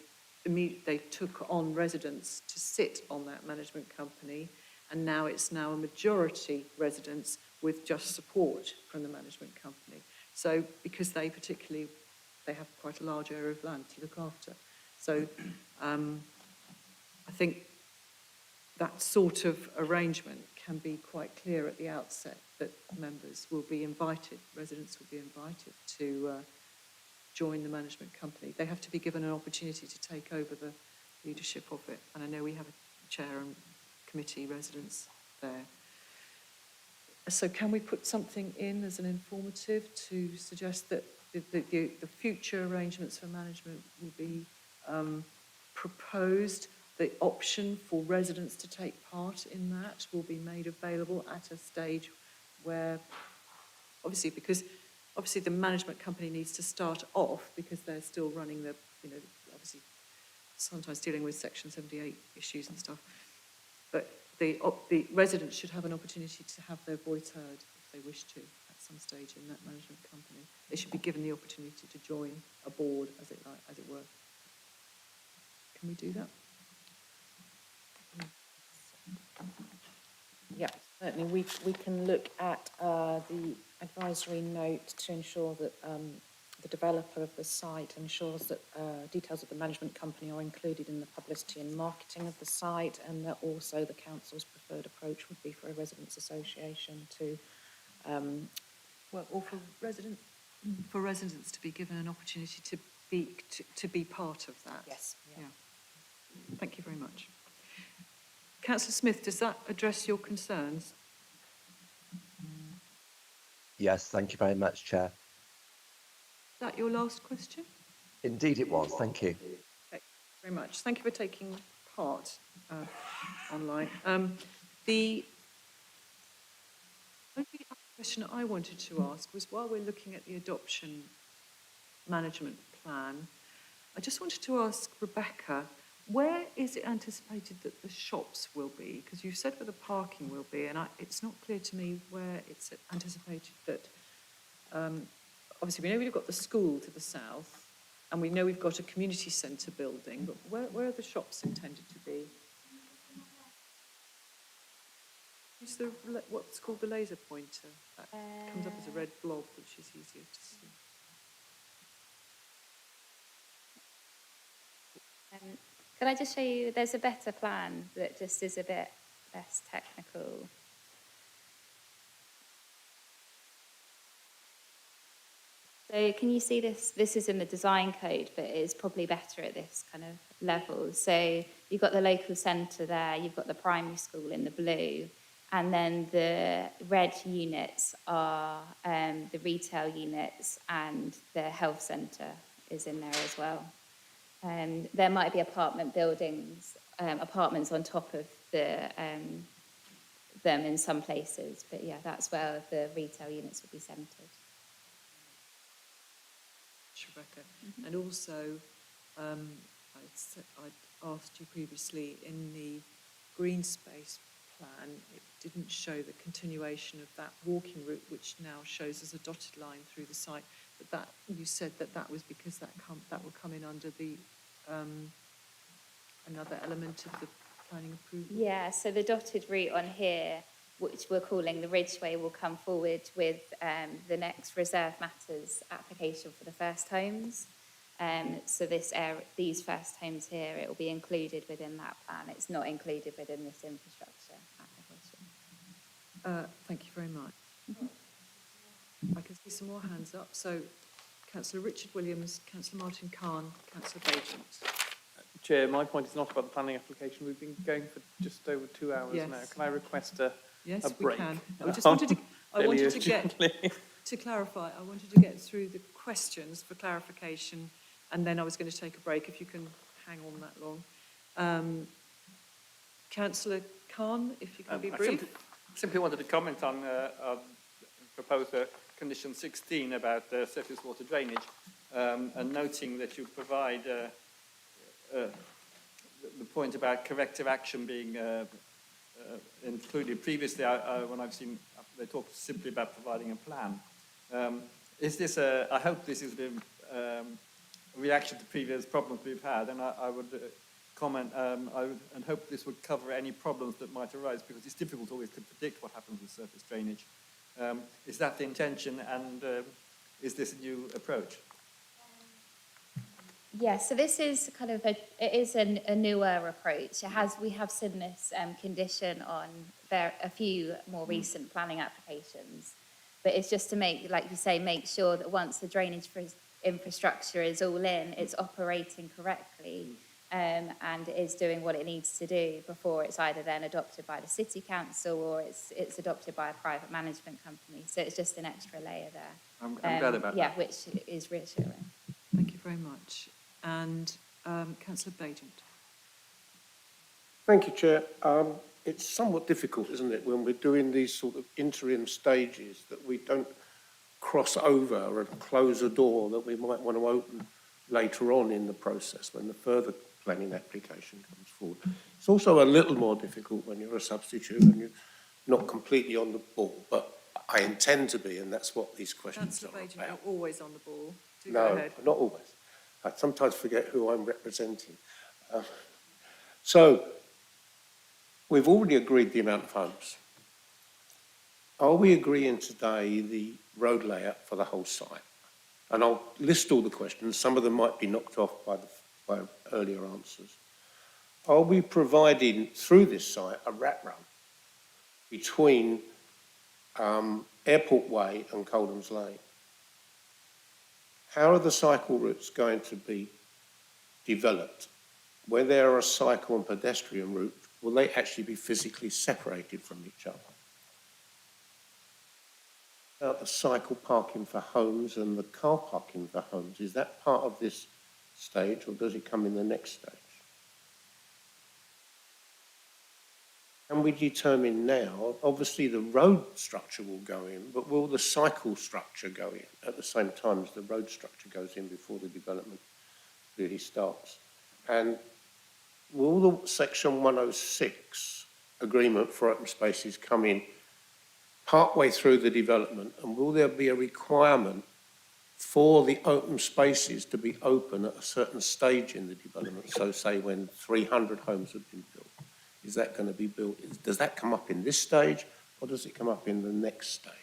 took on residents to sit on that management company, and now it's a majority residents with just support from the management company. So because they have quite a large area of land to look after. So I think that sort of arrangement can be quite clear at the outset that members will be invited, residents will be invited to join the management company. They have to be given an opportunity to take over the leadership of it. And I know we have a chair and committee residents there. So can we put something in as an informative to suggest that the future arrangements for management will be proposed? The option for residents to take part in that will be made available at a stage where, obviously the management company needs to start off because they're still running obviously sometimes dealing with Section 78 issues and stuff. But the residents should have an opportunity to have their voice heard if they wish to at some stage in that management company. They should be given the opportunity to join a board, as it were. Can we do that? Yeah, certainly. We can look at the advisory note to ensure that the developer of the site ensures that details of the management company are included in the publicity and marketing of the site, and that also the council's preferred approach would be for a residents' association to Or for residents to be given an opportunity to be part of that. Yes. Yeah. Thank you very much. Councillor Smith, does that address your concerns? Yes, thank you very much, Chair. Is that your last question? Indeed it was, thank you. Thank you very much. Thank you for taking part online. The only other question I wanted to ask was, while we're looking at the adoption management plan, I just wanted to ask Rebecca, where is it anticipated that the shops will be? Because you said where the parking will be, and it's not clear to me where it's anticipated that, obviously we know we've got the school to the south, and we know we've got a community centre building, but where are the shops intended to be? Use what's called the laser pointer. That comes up as a red blob, which is easier to see. Could I just show you, there's a better plan that just is a bit less technical. So So can you see this? This is in the design code, but it's probably better at this kind of level. So you've got the local centre there, you've got the primary school in the blue, and then the red units are the retail units, and the health centre is in there as well. There might be apartment buildings, apartments on top of them in some places, but yeah, that's where the retail units would be centred. Rebecca. And also, I'd asked you previously, in the green space plan, it didn't show the continuation of that walking route, which now shows as a dotted line through the site. But that, you said that was because that will come in under the another element of the planning approval. Yeah, so the dotted route on here, which we're calling the Ridgeway, will come forward with the next reserve matters application for the first homes. So these first homes here, it will be included within that plan. It's not included within this infrastructure application. Thank you very much. I can see some more hands up. So, Councillor Richard Williams, Councillor Martin Khan, Councillor Bagent. Chair, my point is not about the planning application. We've been going for just over 2 hours Yes. now. Can I request a Yes, break? we can. I just wanted to, to clarify, I wanted to get through the questions for clarification, and then I was going to take a break, if you can hang on that long. Councillor Khan, if you can be brief. I simply wanted to comment on proposed condition 16 about surface water drainage, and noting that you provide the point about corrective action being included. Previously, when I've seen, they talk simply about providing a plan. Is this I hope this is a reaction to previous problems we've had, and I would comment, and hope this would cover any problems that might arise, because it's difficult always to predict what happens with surface drainage. Is that the intention, and is this a new approach? Yeah, so this is kind of a newer approach. We have seen this condition on a few more recent planning applications, but it's just to make, like you say, make sure that once the drainage infrastructure is all in, it's operating correctly, and is doing what it needs to do before it's either then adopted by the city council or it's adopted by a private management company. So it's just an extra layer there. I'm glad about that. Yeah, which is reassuring. Thank you very much. And Councillor Bagent. Thank you, Chair. It's somewhat difficult, isn't it, when we're doing these sort of interim stages, that we don't cross over and close a door that we might want to open later on in the process when the further planning application comes forward. It's also a little more difficult when you're a substitute and you're not completely on the ball, but I intend to be, and that's what these questions Councillor are Bagent, about. you're always on the ball. Do No, go ahead. not always. I sometimes forget who I'm representing. So, we've already agreed the amount of homes. Are we agreeing today the road layout for the whole site? And I'll list all the questions. Some of them might be knocked off by earlier answers. Are we providing, through this site, a rat run between Airport Way and Coldham's Lane? How are the cycle routes going to be developed? Where there are a cycle and pedestrian route, will they actually be physically separated from each other? About the cycle parking for homes and the car parking for homes, is that part of this stage, or does it come in the next stage? Can we determine now, obviously the road structure will go in, but will the cycle structure go in at the same time as the road structure goes in before the development really starts? And will the Section 106 agreement for open spaces come in partway through the development, and will there be a requirement for the open spaces to be open at a certain stage in the development? So say when 300 homes have been built, is that going to be built? Does that come up in this stage, or does it come up in the next stage?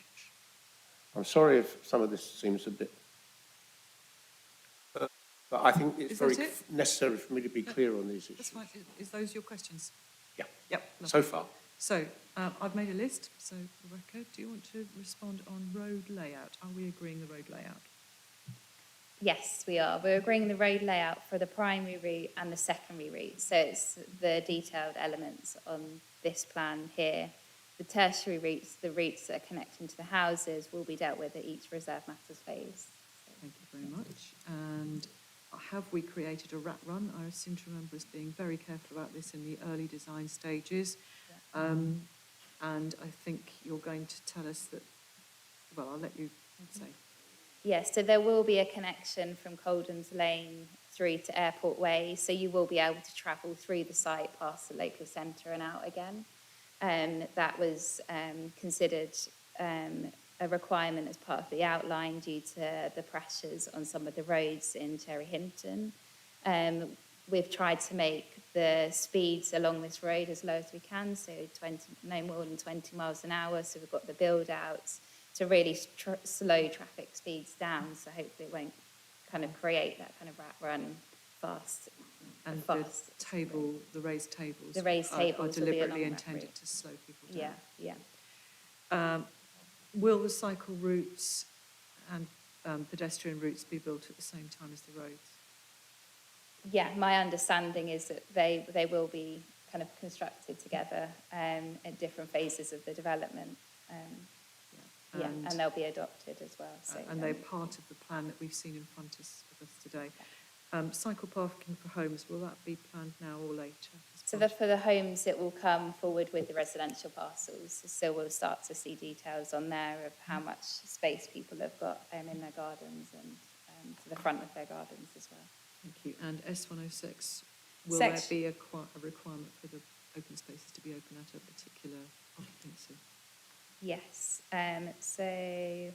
I'm sorry if some of this seems a bit, but I think it's very necessary for me to be clear on these issues. That's fine. Is those your questions? Yeah. Yep. So far. So, I've made a list. So, Rebecca, do you want to respond on road layout? Are we agreeing the road layout? Yes, we are. We're agreeing the road layout for the primary route and the secondary route. So it's the detailed elements on this plan here. The tertiary routes, the routes that are connecting to the houses, will be dealt with at each reserve matters phase. Thank you very much. And have we created a rat run? I seem to remember us being very careful about this in the early design stages. And I think you're going to tell us that, well, I'll let you say. Yes, so there will be a connection from Coldham's Lane through to Airport Way, so you will be able to travel through the site past the local centre and out again. That was considered a requirement as part of the outline due to the pressures on some of the roads in Cherry Hinton. We've tried to make the speeds along this road as low as we can, so no more than 20 miles an hour, so we've got the build-outs to really slow traffic speeds down, so hopefully it won't kind of create that kind of rat run fast. And fast. the raised tables. The raised tables are will be deliberately along that intended route. to slow people down. Yeah. Will the cycle routes and pedestrian routes be built at the same time as the roads? Yeah, my understanding is that they will be kind of constructed together at different phases of the development. And they'll be adopted as well. So, and they're part of the plan that we've seen in front of us today. Cycle parking for homes, will that be planned now or later? So for the homes, it will come forward with the residential parcels. So we'll start to see details on there of how much space people have got in their gardens and to the front of their gardens as well. Thank you. And S106, will there be a requirement for the open spaces to be open at a particular occupancy? Yes. So it's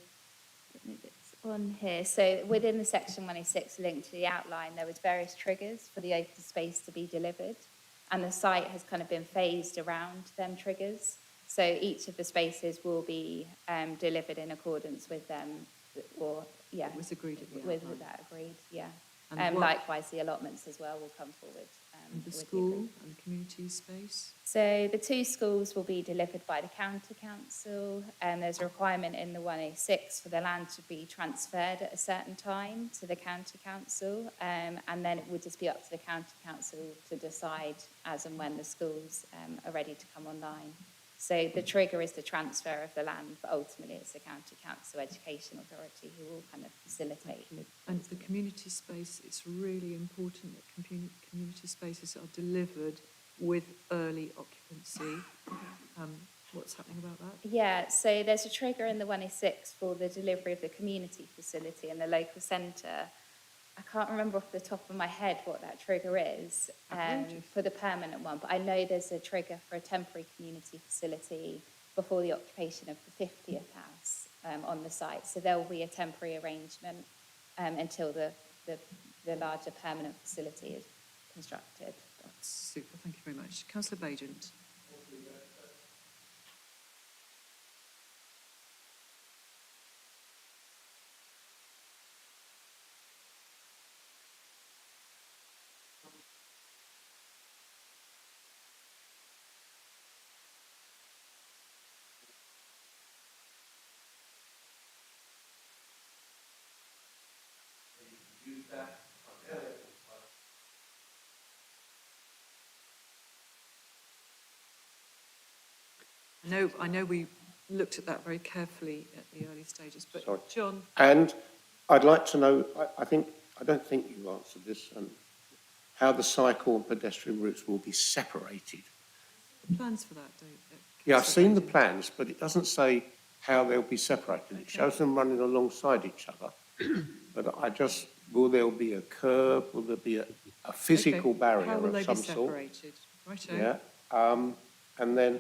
on here. So within the section 106 linked to the outline, there was various triggers for the open space to be delivered. And the site has kind of been phased around them triggers. So each of the spaces will be delivered in accordance with them. Or, yeah. It was agreed at the with outline. that agreed, yeah. And likewise, the allotments as well will come forward. And the with school agreement. and the community space? So the two schools will be delivered by the county council. There's a requirement in the 106 for the land to be transferred at a certain time to the county council, and then it would just be up to the county council to decide as and when the schools are ready to come online. So the trigger is the transfer of the land, but ultimately it's the county council education authority who will kind of facilitate. And the community space, it's really important that community spaces are delivered with early occupancy. What's happening about that? Yeah, so there's a trigger in the 106 for the delivery of the community facility in the local centre. I can't remember off the top of my head what that trigger is for the permanent one, but I know there's a trigger for a temporary community facility before the occupation of the 50th house on the site. So there will be a temporary arrangement until the larger permanent facility is constructed. That's super, thank you very much. Councillor Bagent. I know we looked at that very carefully at the early stages, but Sorry. John. And I'd like to know, I don't think you've answered this, how the cycle and pedestrian routes will be separated. Plans for that, don't you? Yeah, I've seen the plans, but it doesn't say how they'll be separated. It shows them running alongside each other. But will there be a curb? Will there be a physical barrier How will of they some be sort? separated? Righto. Yeah. And then,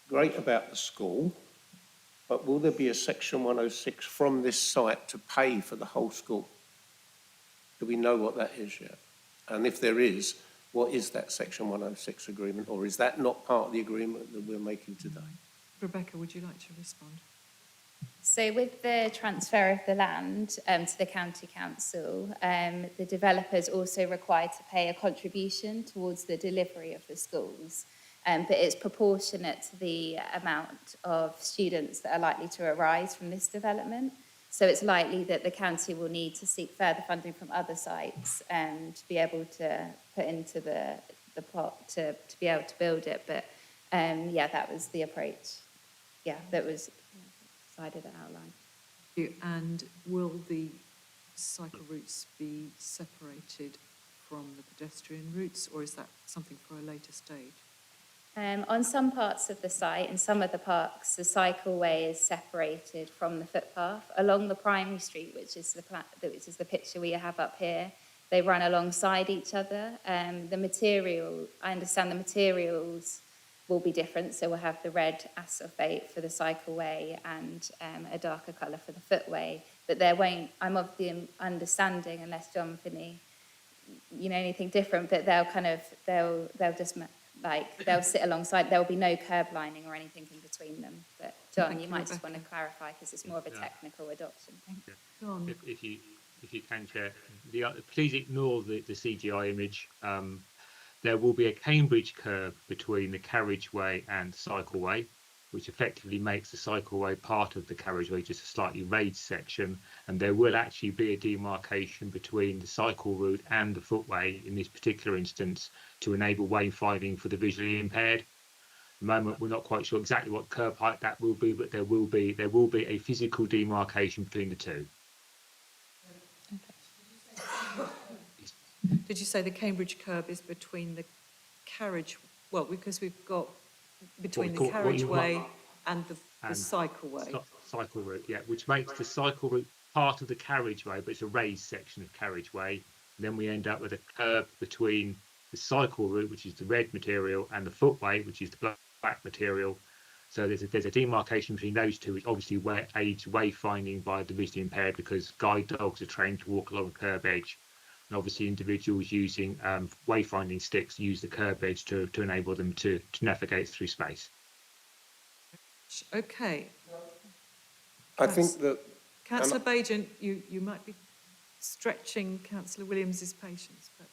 great about the school, but will there be a section 106 from this site to pay for the whole school? Do we know what that is yet? And if there is, what is that section 106 agreement, or is that not part of the agreement that we're making today? Rebecca, would you like to respond? So with the transfer of the land to the county council, the developer is also required to pay a contribution towards the delivery of the schools. But it's proportionate to the amount of students that are likely to arise from this development. So it's likely that the county will need to seek further funding from other sites to be able to put into the pot to be able to build it. But yeah, that was the approach. Yeah, that was decided and outlined. And will the cycle routes be separated from the pedestrian routes, or is that something for a later stage? On some parts of the site, in some of the parks, the cycleway is separated from the footpath. Along the primary street, which is the picture we have up here, they run alongside each other. The material, I understand the materials will be different, so we'll have the red asphalt for the cycleway and a darker colour for the footway. But there won't, I'm of the understanding, unless John Finney, you know anything different, but they'll just they'll sit alongside. There will be no curb lining or anything in between them. But John, you might just want to clarify because it's more of a technical adoption thing. John. If you can, Chair, please ignore the CGI image. There will be a Cambridge curve between the carriageway and the cycleway, which effectively makes the cycleway part of the carriageway, just a slightly raised section. And there will actually be a demarcation between the cycle route and the footway in this particular instance to enable wayfinding for the visually impaired. At the moment, we're not quite sure exactly what curb height that will be, but there will be a physical demarcation between the two. Did you say the Cambridge curb is between the carriage, well, because we've got between the carriageway and the cycleway? Cycle route, yeah, which makes the cycle route part of the carriageway, but it's a raised section of carriageway. Then we end up with a curb between the cycle route, which is the red material, and the footway, which is the black material. So there's a demarcation between those two, which obviously aids wayfinding by the visually impaired, because guide dogs are trained to walk along the curb edge. And obviously individuals using wayfinding sticks use the curb edge to enable them to navigate through space. Okay. I think that... Councillor Bajan, you might be stretching Councillor Williams's patience, but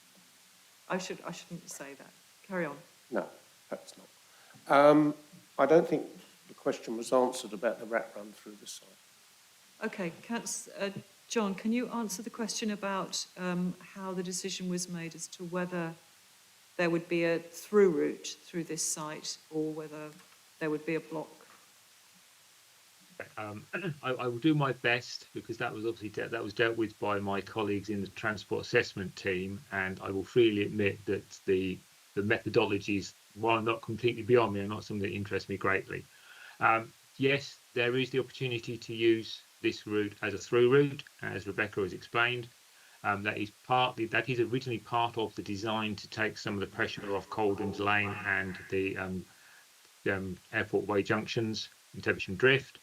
I shouldn't say that. Carry on. No, perhaps not. I don't think the question was answered about the rat run through the site. Okay, John, can you answer the question about how the decision was made as to whether there would be a through route through this site or whether there would be a block? I will do my best, because that was obviously dealt with by my colleagues in the transport assessment team, and I will freely admit that the methodologies, while not completely beyond me, are not something that interests me greatly. Yes, there is the opportunity to use this route as a through route, as Rebecca has explained. That is originally part of the design to take some of the pressure off Coldham's Lane and the Airport Way junctions in Teversham Drift.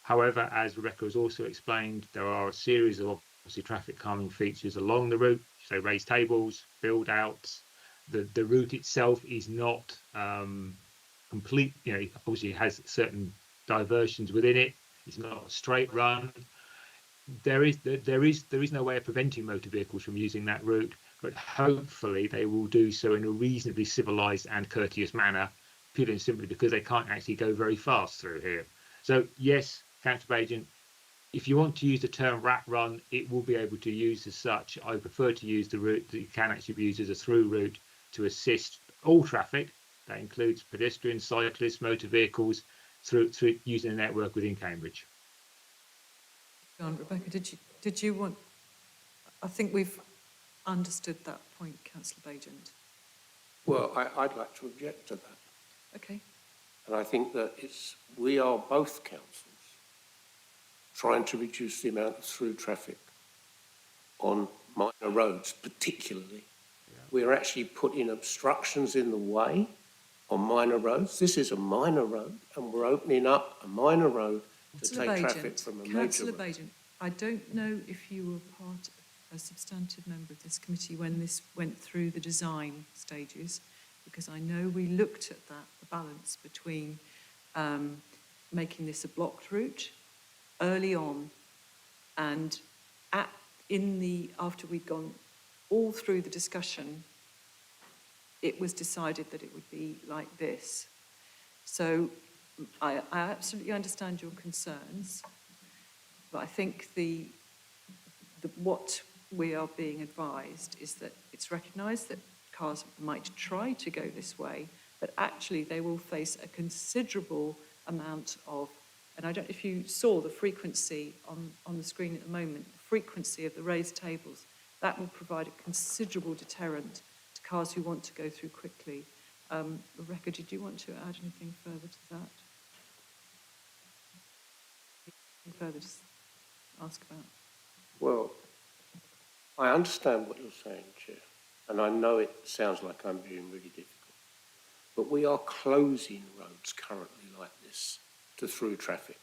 However, as Rebecca has also explained, there are a series of obviously traffic calming features along the route, so raised tables, build outs. The route itself is not complete, obviously it has certain diversions within it. It's not a straight run. There is no way of preventing motor vehicles from using that route, but hopefully they will do so in a reasonably civilised and courteous manner, purely and simply because they can't actually go very fast through here. So yes, Councillor Bajan, if you want to use the term rat run, it will be able to use as such. I prefer to use the route that can actually be used as a through route to assist all traffic. That includes pedestrians, cyclists, motor vehicles, through using the network within Cambridge. John, Rebecca, did you want? I think we've understood that point, Councillor Bajan. Well, I'd like to object to that. Okay. And I think that we are both councils trying to reduce the amount of through traffic on minor roads, particularly. Yeah. We're actually putting obstructions in the way on minor roads. This is a minor road, and we're opening up a minor road to take traffic from a major road. Councillor Bajan, I don't know if you were a substantive member of this committee when this went through the design stages, because I know we looked at that, the balance between making this a blocked route early on, and after we'd gone all through the discussion, it was decided that it would be like this. So I absolutely understand your concerns. But I think what we are being advised is that it's recognised that cars might try to go this way, but actually they will face a considerable amount of, and I don't know if you saw the frequency on the screen at the moment, the frequency of the raised tables, that will provide a considerable deterrent to cars who want to go through quickly. Rebecca, did you want to add anything further to that? Anything further to ask about? Well, I understand what you're saying, Chair, and I know it sounds like I'm being really difficult, but we are closing roads currently like this to through traffic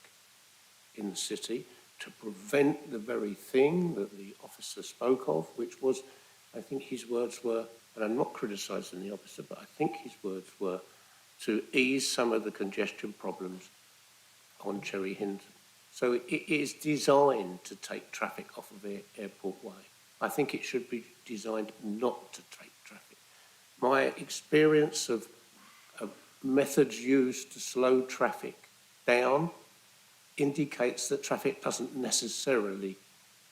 in the city to prevent the very thing that the officer spoke of, which was, I think his words were, and I'm not criticising the officer, but I think his words were to ease some of the congestion problems on Cherry Hinton. So it is designed to take traffic off of Airport Way. I think it should be designed not to take traffic. My experience of methods used to slow traffic down indicates that traffic doesn't necessarily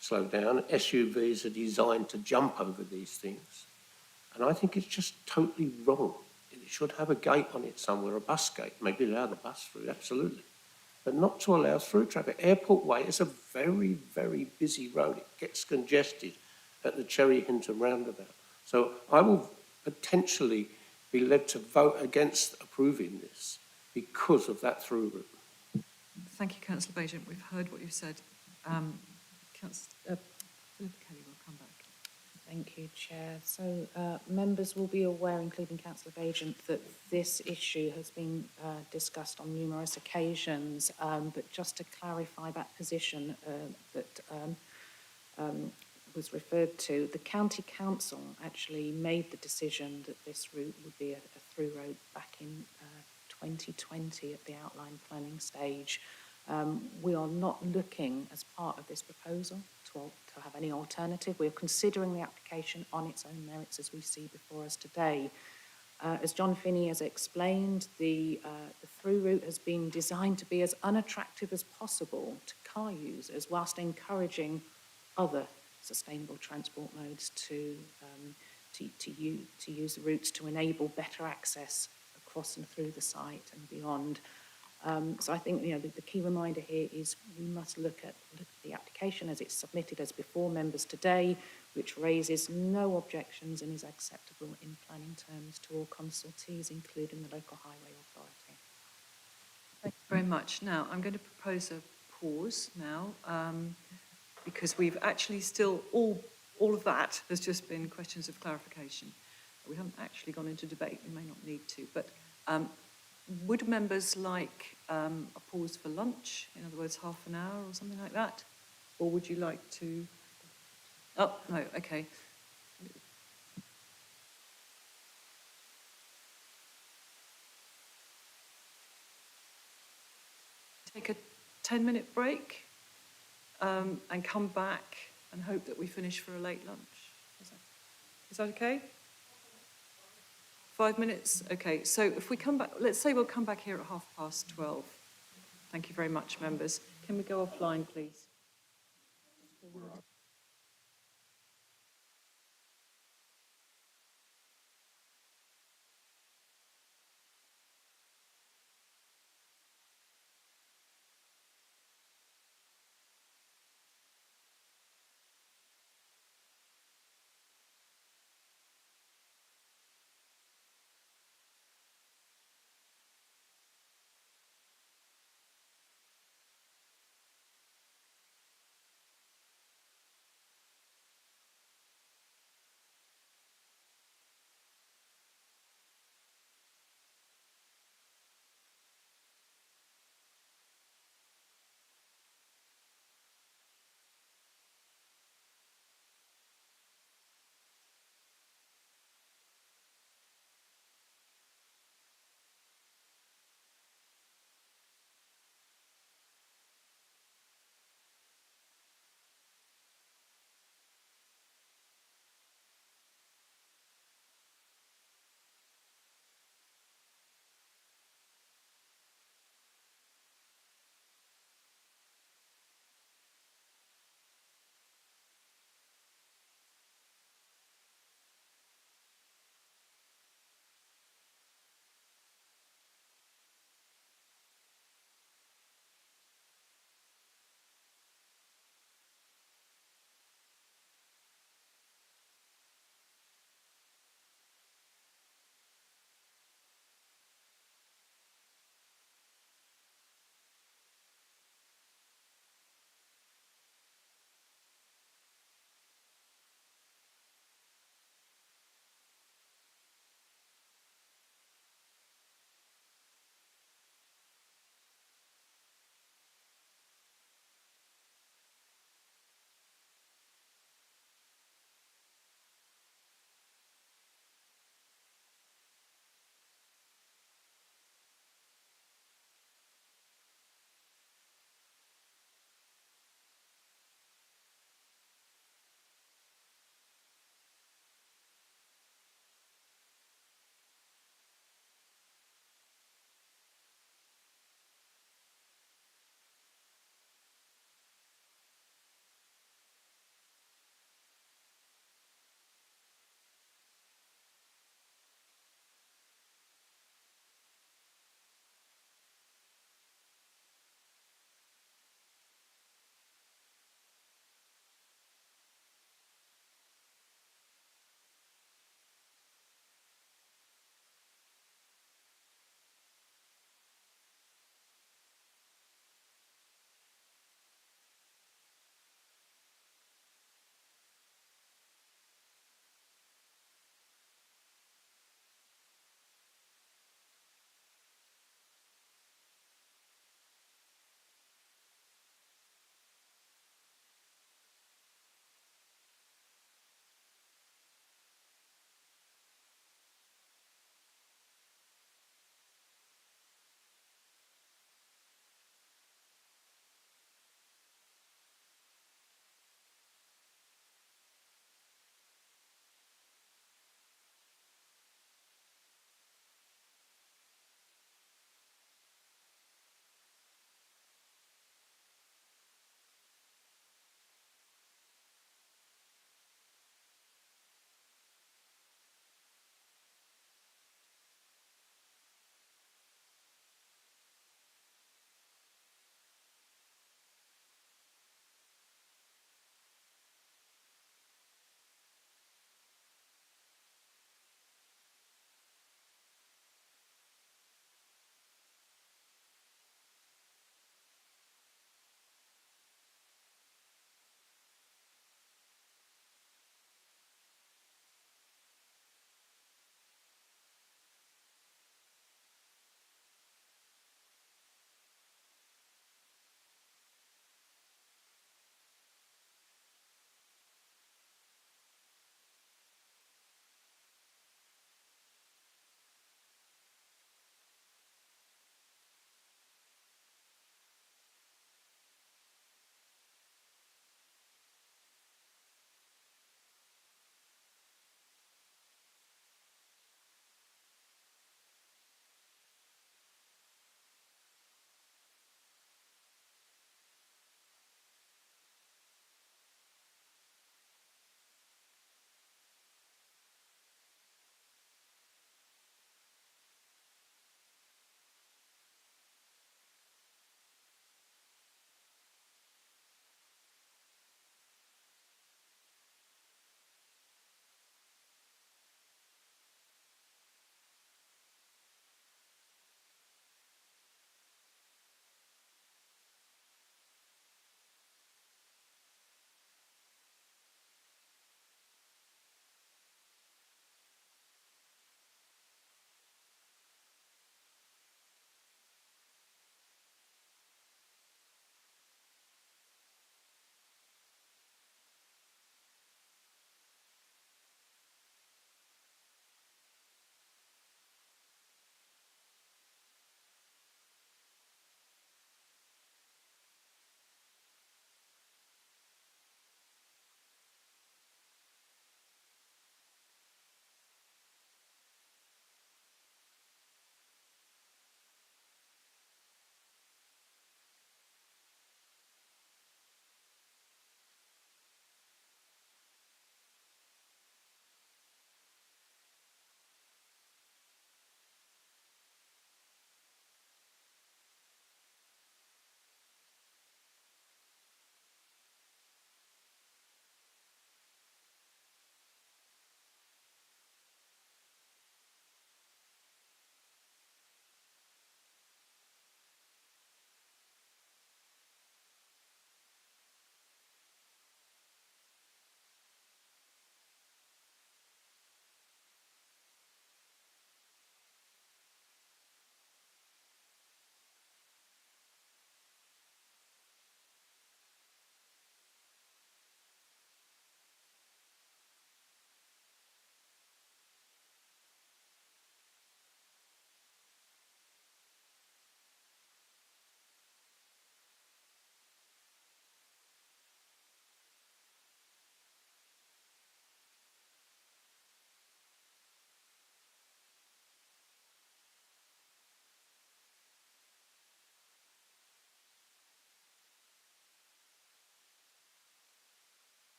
slow down. SUVs are designed to jump over these things. And I think it's just totally wrong. It should have a gate on it somewhere, a bus gate, maybe allow the bus through, absolutely. But not to allow through traffic. Airport Way is a very, very busy road. It gets congested at the Cherry Hinton roundabout. So I will potentially be led to vote against approving this because of that through route. Thank you, Councillor Bajent. We've heard what you've said. Councillor Philippa Kelly will come back. Thank you, Chair. So members will be aware, including Councillor Bajent, that this issue has been discussed on numerous occasions, but just to clarify that position that was referred to, the County Council actually made the decision that this route would be a through road back in 2020 at the outline planning stage. We are not looking as part of this proposal to have any alternative. We're considering the application on its own merits as we see before us today. As John Finney has explained, the through route has been designed to be as unattractive as possible to car users whilst encouraging other sustainable transport modes to use the routes to enable better access across and through the site and beyond. So I think the key reminder here is we must look at the application as it's submitted as before members today, which raises no objections and is acceptable in planning terms to all consultees, including the local highway authority. Thank you very much. Now, I'm going to propose a pause now because we've actually still, all of that has just been questions of clarification. We haven't actually gone into debate, we may not need to, but would members like a pause for lunch, in other words, half an hour or something like that? Or would you like to... Oh, no, okay. Take a 10-minute break and come back and hope that we finish for a late lunch. Is that okay? 5 minutes? Okay, so if we come back, let's say we'll come back here at 12:30. Thank you very much, members. Can we go offline, please?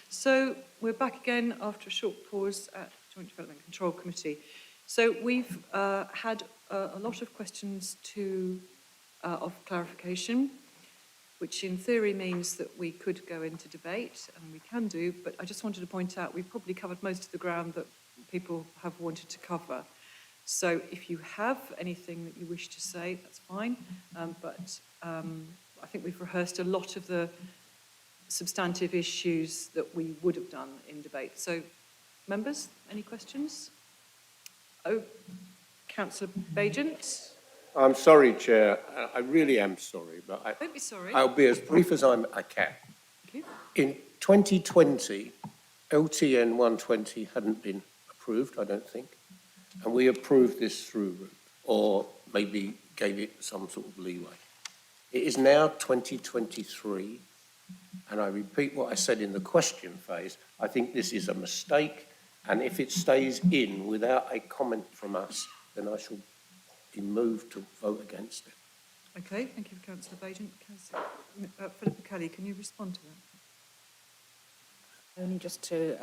So we're back again after a short pause at Joint Development Control Committee. So we've had a lot of questions of clarification, which in theory means that we could go into debate, and we can do, but I just wanted to point out we've probably covered most of the ground that people have wanted to cover. So if you have anything that you wish to say, that's fine, but I think we've rehearsed a lot of the substantive issues that we would have done in debate. So, members, any questions? Oh, Councillor Bagent. I'm sorry, Chair. I really am sorry, but Don't be sorry. I'll be as brief as I can. Thank you. In 2020, LTN 120 hadn't been approved, I don't think, and we approved this through route, or maybe gave it some sort of leeway. It is now 2023, and I repeat what I said in the question phase. I think this is a mistake, and if it stays in without a comment from us, then I shall be moved to vote against it. Okay, thank you, Councillor Bagent. Philippa Kelly, can you respond to that? Only just to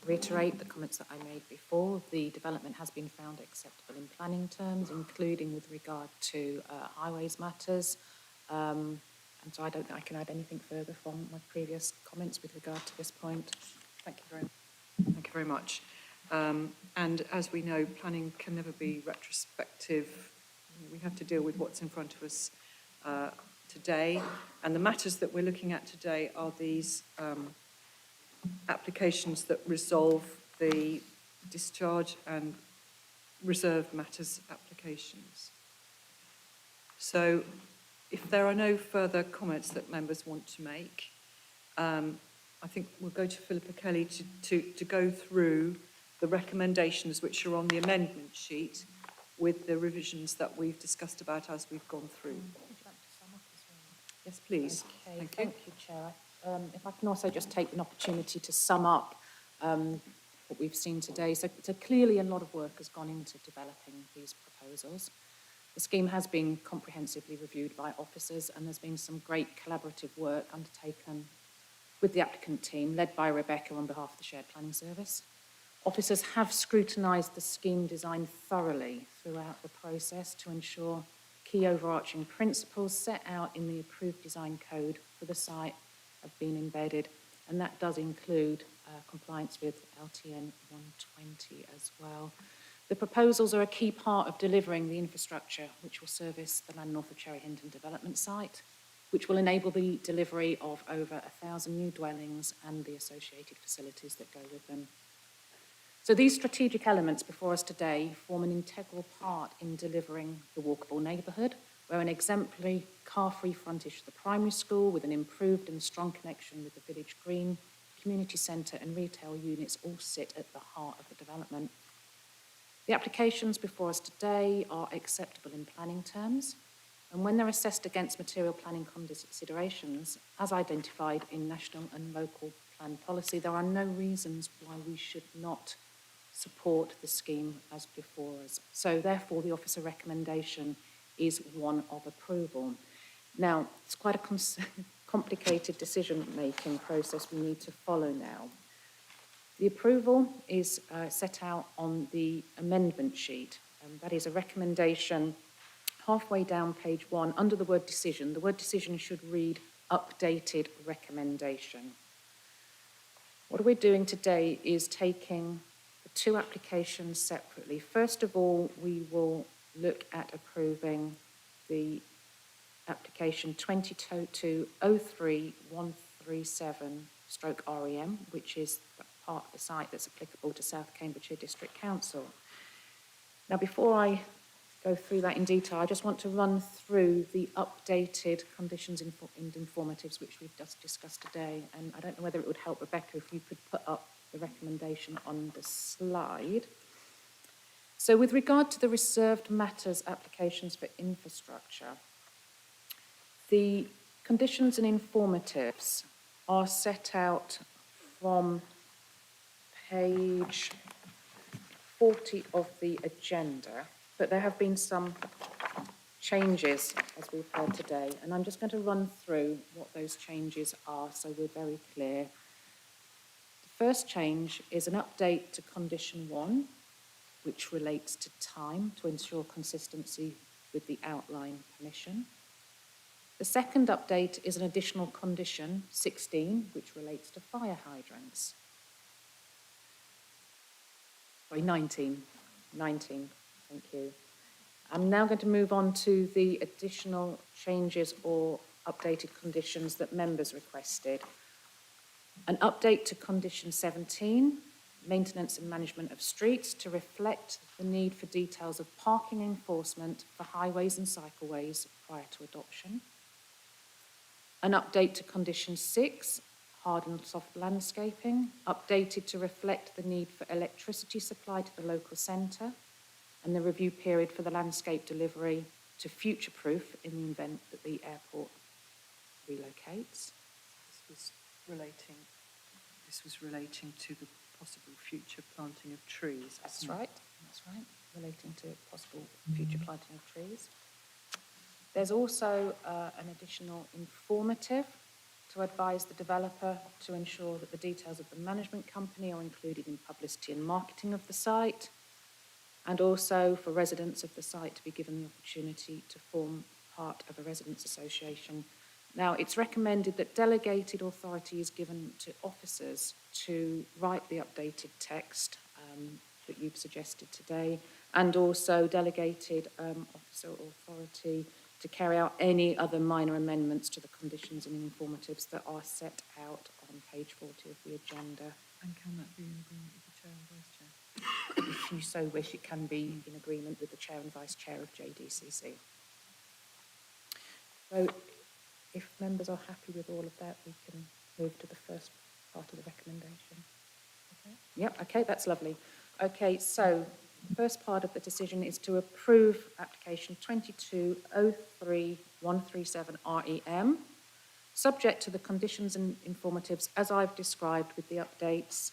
reiterate the comments that I made before, the development has been found acceptable in planning terms, including with regard to highways matters. And so I don't think I can add anything further from my previous comments with regard to this point. Thank you very much. And as we know, planning can never be retrospective. We have to deal with what's in front of us today. And the matters that we're looking at today are these applications that resolve the discharge and reserved matters applications. So if there are no further comments that members want to make, I think we'll go to Philippa Kelly to go through the recommendations which are on the amendment sheet with the revisions that we've discussed about as we've gone through. Would you like to sum up as well? Yes, please. Okay, thank you, Chair. If I can also just take an opportunity to sum up what we've seen today. So clearly a lot of work has gone into developing these proposals. The scheme has been comprehensively reviewed by officers, and there's been some great collaborative work undertaken with the applicant team, led by Rebecca on behalf of the Shared Planning Service. Officers have scrutinised the scheme design thoroughly throughout the process to ensure key overarching principles set out in the approved design code for the site have been embedded, and that does include compliance with LTN 120 as well. The proposals are a key part of delivering the infrastructure which will service the land north of Cherry Hinton development site, which will enable the delivery of over 1,000 new dwellings and the associated facilities that go with them. So these strategic elements before us today form an integral part in delivering the walkable neighbourhood, where an exemplary car-free frontage to the primary school with an improved and strong connection with the village green, community centre and retail units all sit at the heart of the development. The applications before us today are acceptable in planning terms, and when they're assessed against material planning considerations, as identified in national and local plan policy, there are no reasons why we should not support the scheme as before us. So therefore, the officer recommendation is one of approval. Now, it's quite a complicated decision-making process we need to follow now. The approval is set out on the amendment sheet, and that is a recommendation halfway down page 1 under the word decision. The word decision should read updated recommendation. What we're doing today is taking the two applications separately. First of all, we will look at approving the application 2022-03137/REM, which is part of the site that's applicable to South Cambridgeshire District Council. Now, before I go through that in detail, I just want to run through the updated conditions and informatives which we've just discussed today. And I don't know whether it would help, Rebecca, if you could put up the recommendation on the slide. So with regard to the reserved matters applications for infrastructure, the conditions and informatives are set out from page 40 of the agenda, but there have been some changes as we've heard today, and I'm just going to run through what those changes are so we're very clear. first change is an update to condition 1, which relates to time to ensure consistency with the outline permission. The second update is an additional condition, 16, which relates to fire hydrants. Sorry, 19, thank you. I'm now going to move on to the additional changes or updated conditions that members requested. An update to condition 17, maintenance and management of streets, to reflect the need for details of parking enforcement for highways and cycleways prior to adoption. An update to condition 6, hard and soft landscaping, updated to reflect the need for electricity supply to the local centre and the review period for the landscape delivery to future-proof in the event that the airport relocates. This was relating to the possible future planting of trees. That's right, relating to possible future planting of trees. There's also an additional informative to advise the developer to ensure that the details of the management company are included in publicity and marketing of the site, and also for residents of the site to be given the opportunity to form part of a residents' association. Now, it's recommended that delegated authority is given to officers to write the updated text that you've suggested today, and also delegated officer authority to carry out any other minor amendments to the conditions and informatives that are set out on page 40 of the agenda. And can that be in agreement with the chair and vice chair? If you so wish, it can be in agreement with the chair and vice chair of JDCC. So, if members are happy with all of that, we can move to the first part of the recommendation. Okay. Yep, okay, that's lovely. Okay, so the first part of the decision is to approve application 2203-137 REM, subject to the conditions and informatives as I've described with the updates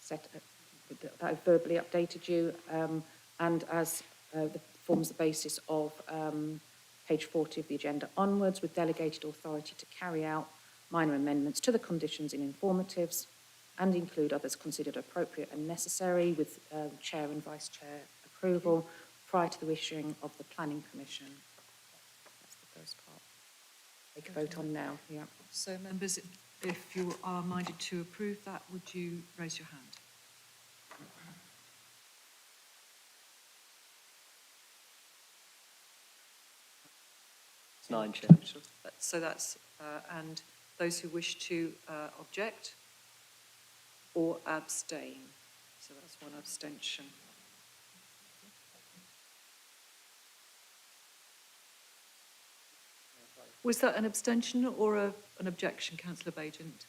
that I've verbally updated you, and as forms the basis of page 40 of the agenda onwards, with delegated authority to carry out minor amendments to the conditions and informatives and include others considered appropriate and necessary with chair and vice chair approval prior to the issuing of the planning permission. That's the first part. Take a vote on now. Yeah. So members, if you are minded to approve that, would you raise your hand? It's 9, Chair. So that's, and those who wish to object or abstain. So that's one abstention. Was that an abstention or an objection, Councillor Bagent?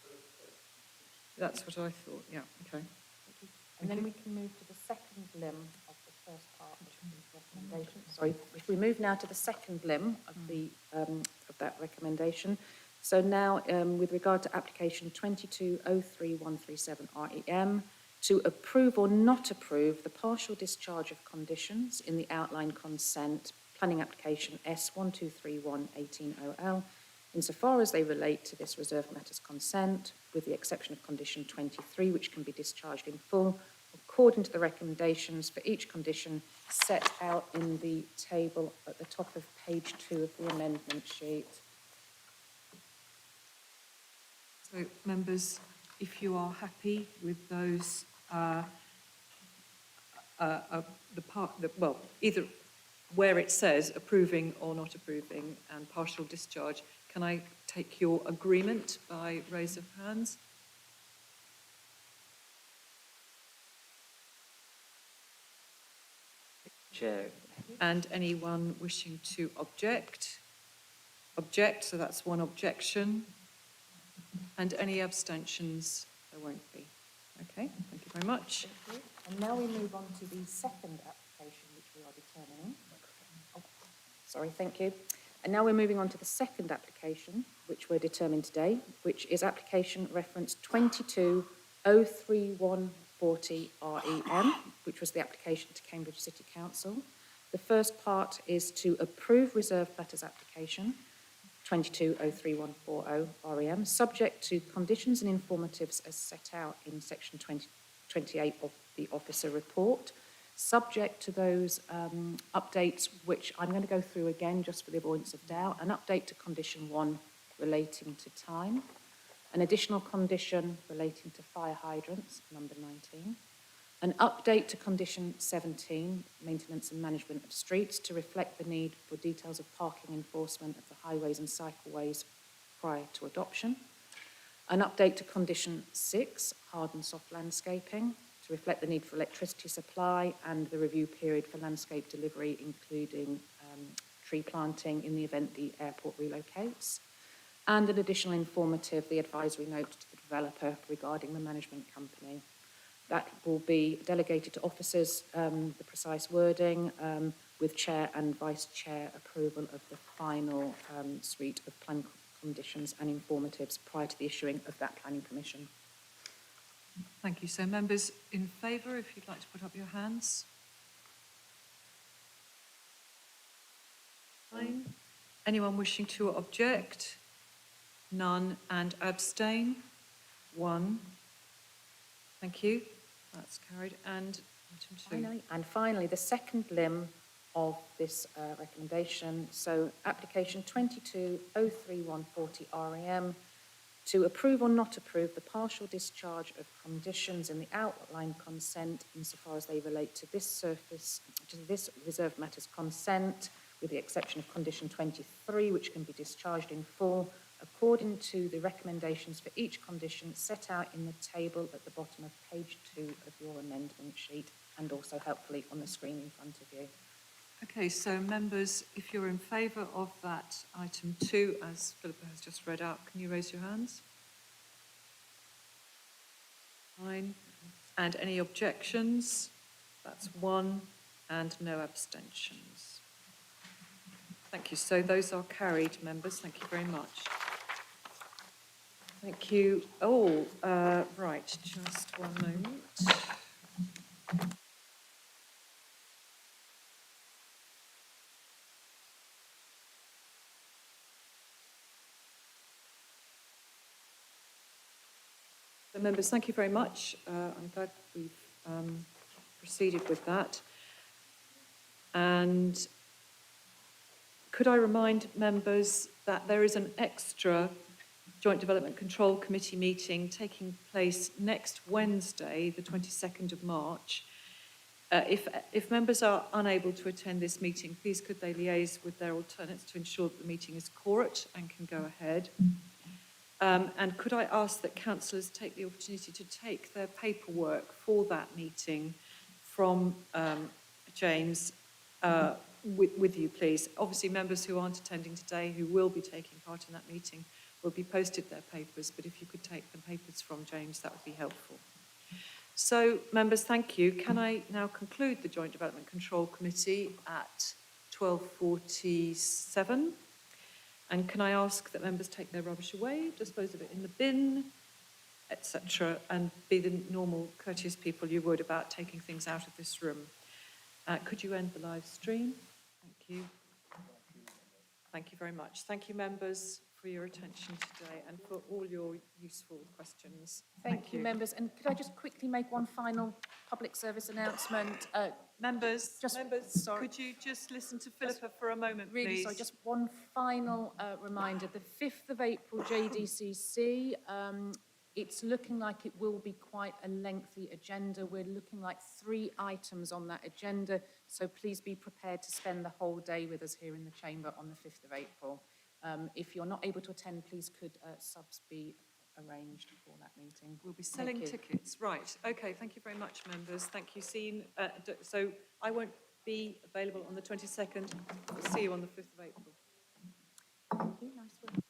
That's what I thought, yeah, okay. And then we can move to the second limb of the first part of the recommendation. Sorry, if we move now to the second limb of the of that recommendation. So now, with regard to application 2203-137 REM, to approve or not approve the partial discharge of conditions in the outline consent planning application S1231-18OL, insofar as they relate to this reserved matters consent, with the exception of condition 23, which can be discharged in full, according to the recommendations for each condition set out in the table at the top of page 2 of the amendment sheet. So members, if you are happy with those, either where it says approving or not approving and partial discharge, can I take your agreement by raise of hands? Chair. And anyone wishing to object? Object, so that's one objection. And any abstentions? There won't be. Okay, thank you very much. Thank you. And now we move on to the second application, which we are determining. Oh, sorry, thank you. And now we're moving on to the second application, which we're determining today, which is application reference 2203-140 REM, which was the application to Cambridge City Council. The first part is to approve reserved matters application 220314 REM, subject to conditions and informatives as set out in section 28 of the officer report, subject to those updates, which I'm going to go through again just for the avoidance of doubt. An update to condition 1 relating to time, an additional condition relating to fire hydrants, number 19, an update to condition 17, maintenance and management of streets, to reflect the need for details of parking enforcement of the highways and cycleways prior to adoption, an update to condition 6, hard and soft landscaping, to reflect the need for electricity supply and the review period for landscape delivery, including tree planting in the event the airport relocates, and an additional informative, the advisory note to the developer regarding the management company. That will be delegated to officers, the precise wording, with chair and vice chair approval of the final suite of plan conditions and informatives prior to the issuing of that planning permission. Thank you. So members in favour, if you'd like to put up your hands. Fine. Anyone wishing to object? None. And abstain? 1. Thank you. That's carried. And item 2. Finally, the second limb of this recommendation, so application 22031440 REM, to approve or not approve the partial discharge of conditions in the outline consent insofar as they relate to this reserved matters consent, with the exception of condition 23, which can be discharged in full, according to the recommendations for each condition set out in the table at the bottom of page 2 of your amendment sheet, and also helpfully on the screen in front of you. Okay, so members, if you're in favour of that item 2, as Philippa has just read out, can you raise your hands? Fine. And any objections? That's 1, and no abstentions. Thank you. So those are carried, members. Thank you very much. Thank you all. Right, just one moment. So members, thank you very much. I'm glad we've proceeded with that. And could I remind members that there is an extra Joint Development Control Committee meeting taking place next Wednesday, the 22nd of March. If members are unable to attend this meeting, please could they liaise with their alternates to ensure that the meeting is quorate and can go ahead. And could I ask that councillors take the opportunity to take their paperwork for that meeting from James with you, please. Obviously, members who aren't attending today, who will be taking part in that meeting, will be posted their papers, but if you could take the papers from James, that would be helpful. So, members, thank you. Can I now conclude the Joint Development Control Committee at 12:47? And can I ask that members take their rubbish away, dispose of it in the bin, etc., and be the normal, courteous people you would about taking things out of this room? Could you end the live stream? Thank you. Thank you very much. Thank you, members, for your attention today and for all your useful questions. Thank you, members. And could I just quickly make one final public service announcement? Members, sorry. could you just listen to Philippa for a moment, please? Really sorry, just one final reminder. The 5th of April, JDCC, it's looking like it will be quite a lengthy agenda. We're looking like 3 items on that agenda, so please be prepared to spend the whole day with us here in the chamber on the 5th of April. If you're not able to attend, please could subs be arranged for that meeting. We'll be selling tickets. Right. Okay. Thank you very much, members. Thank you, Sean. So I won't be available on the 22nd. We'll see you on the 5th of April. Thank you. Nice work.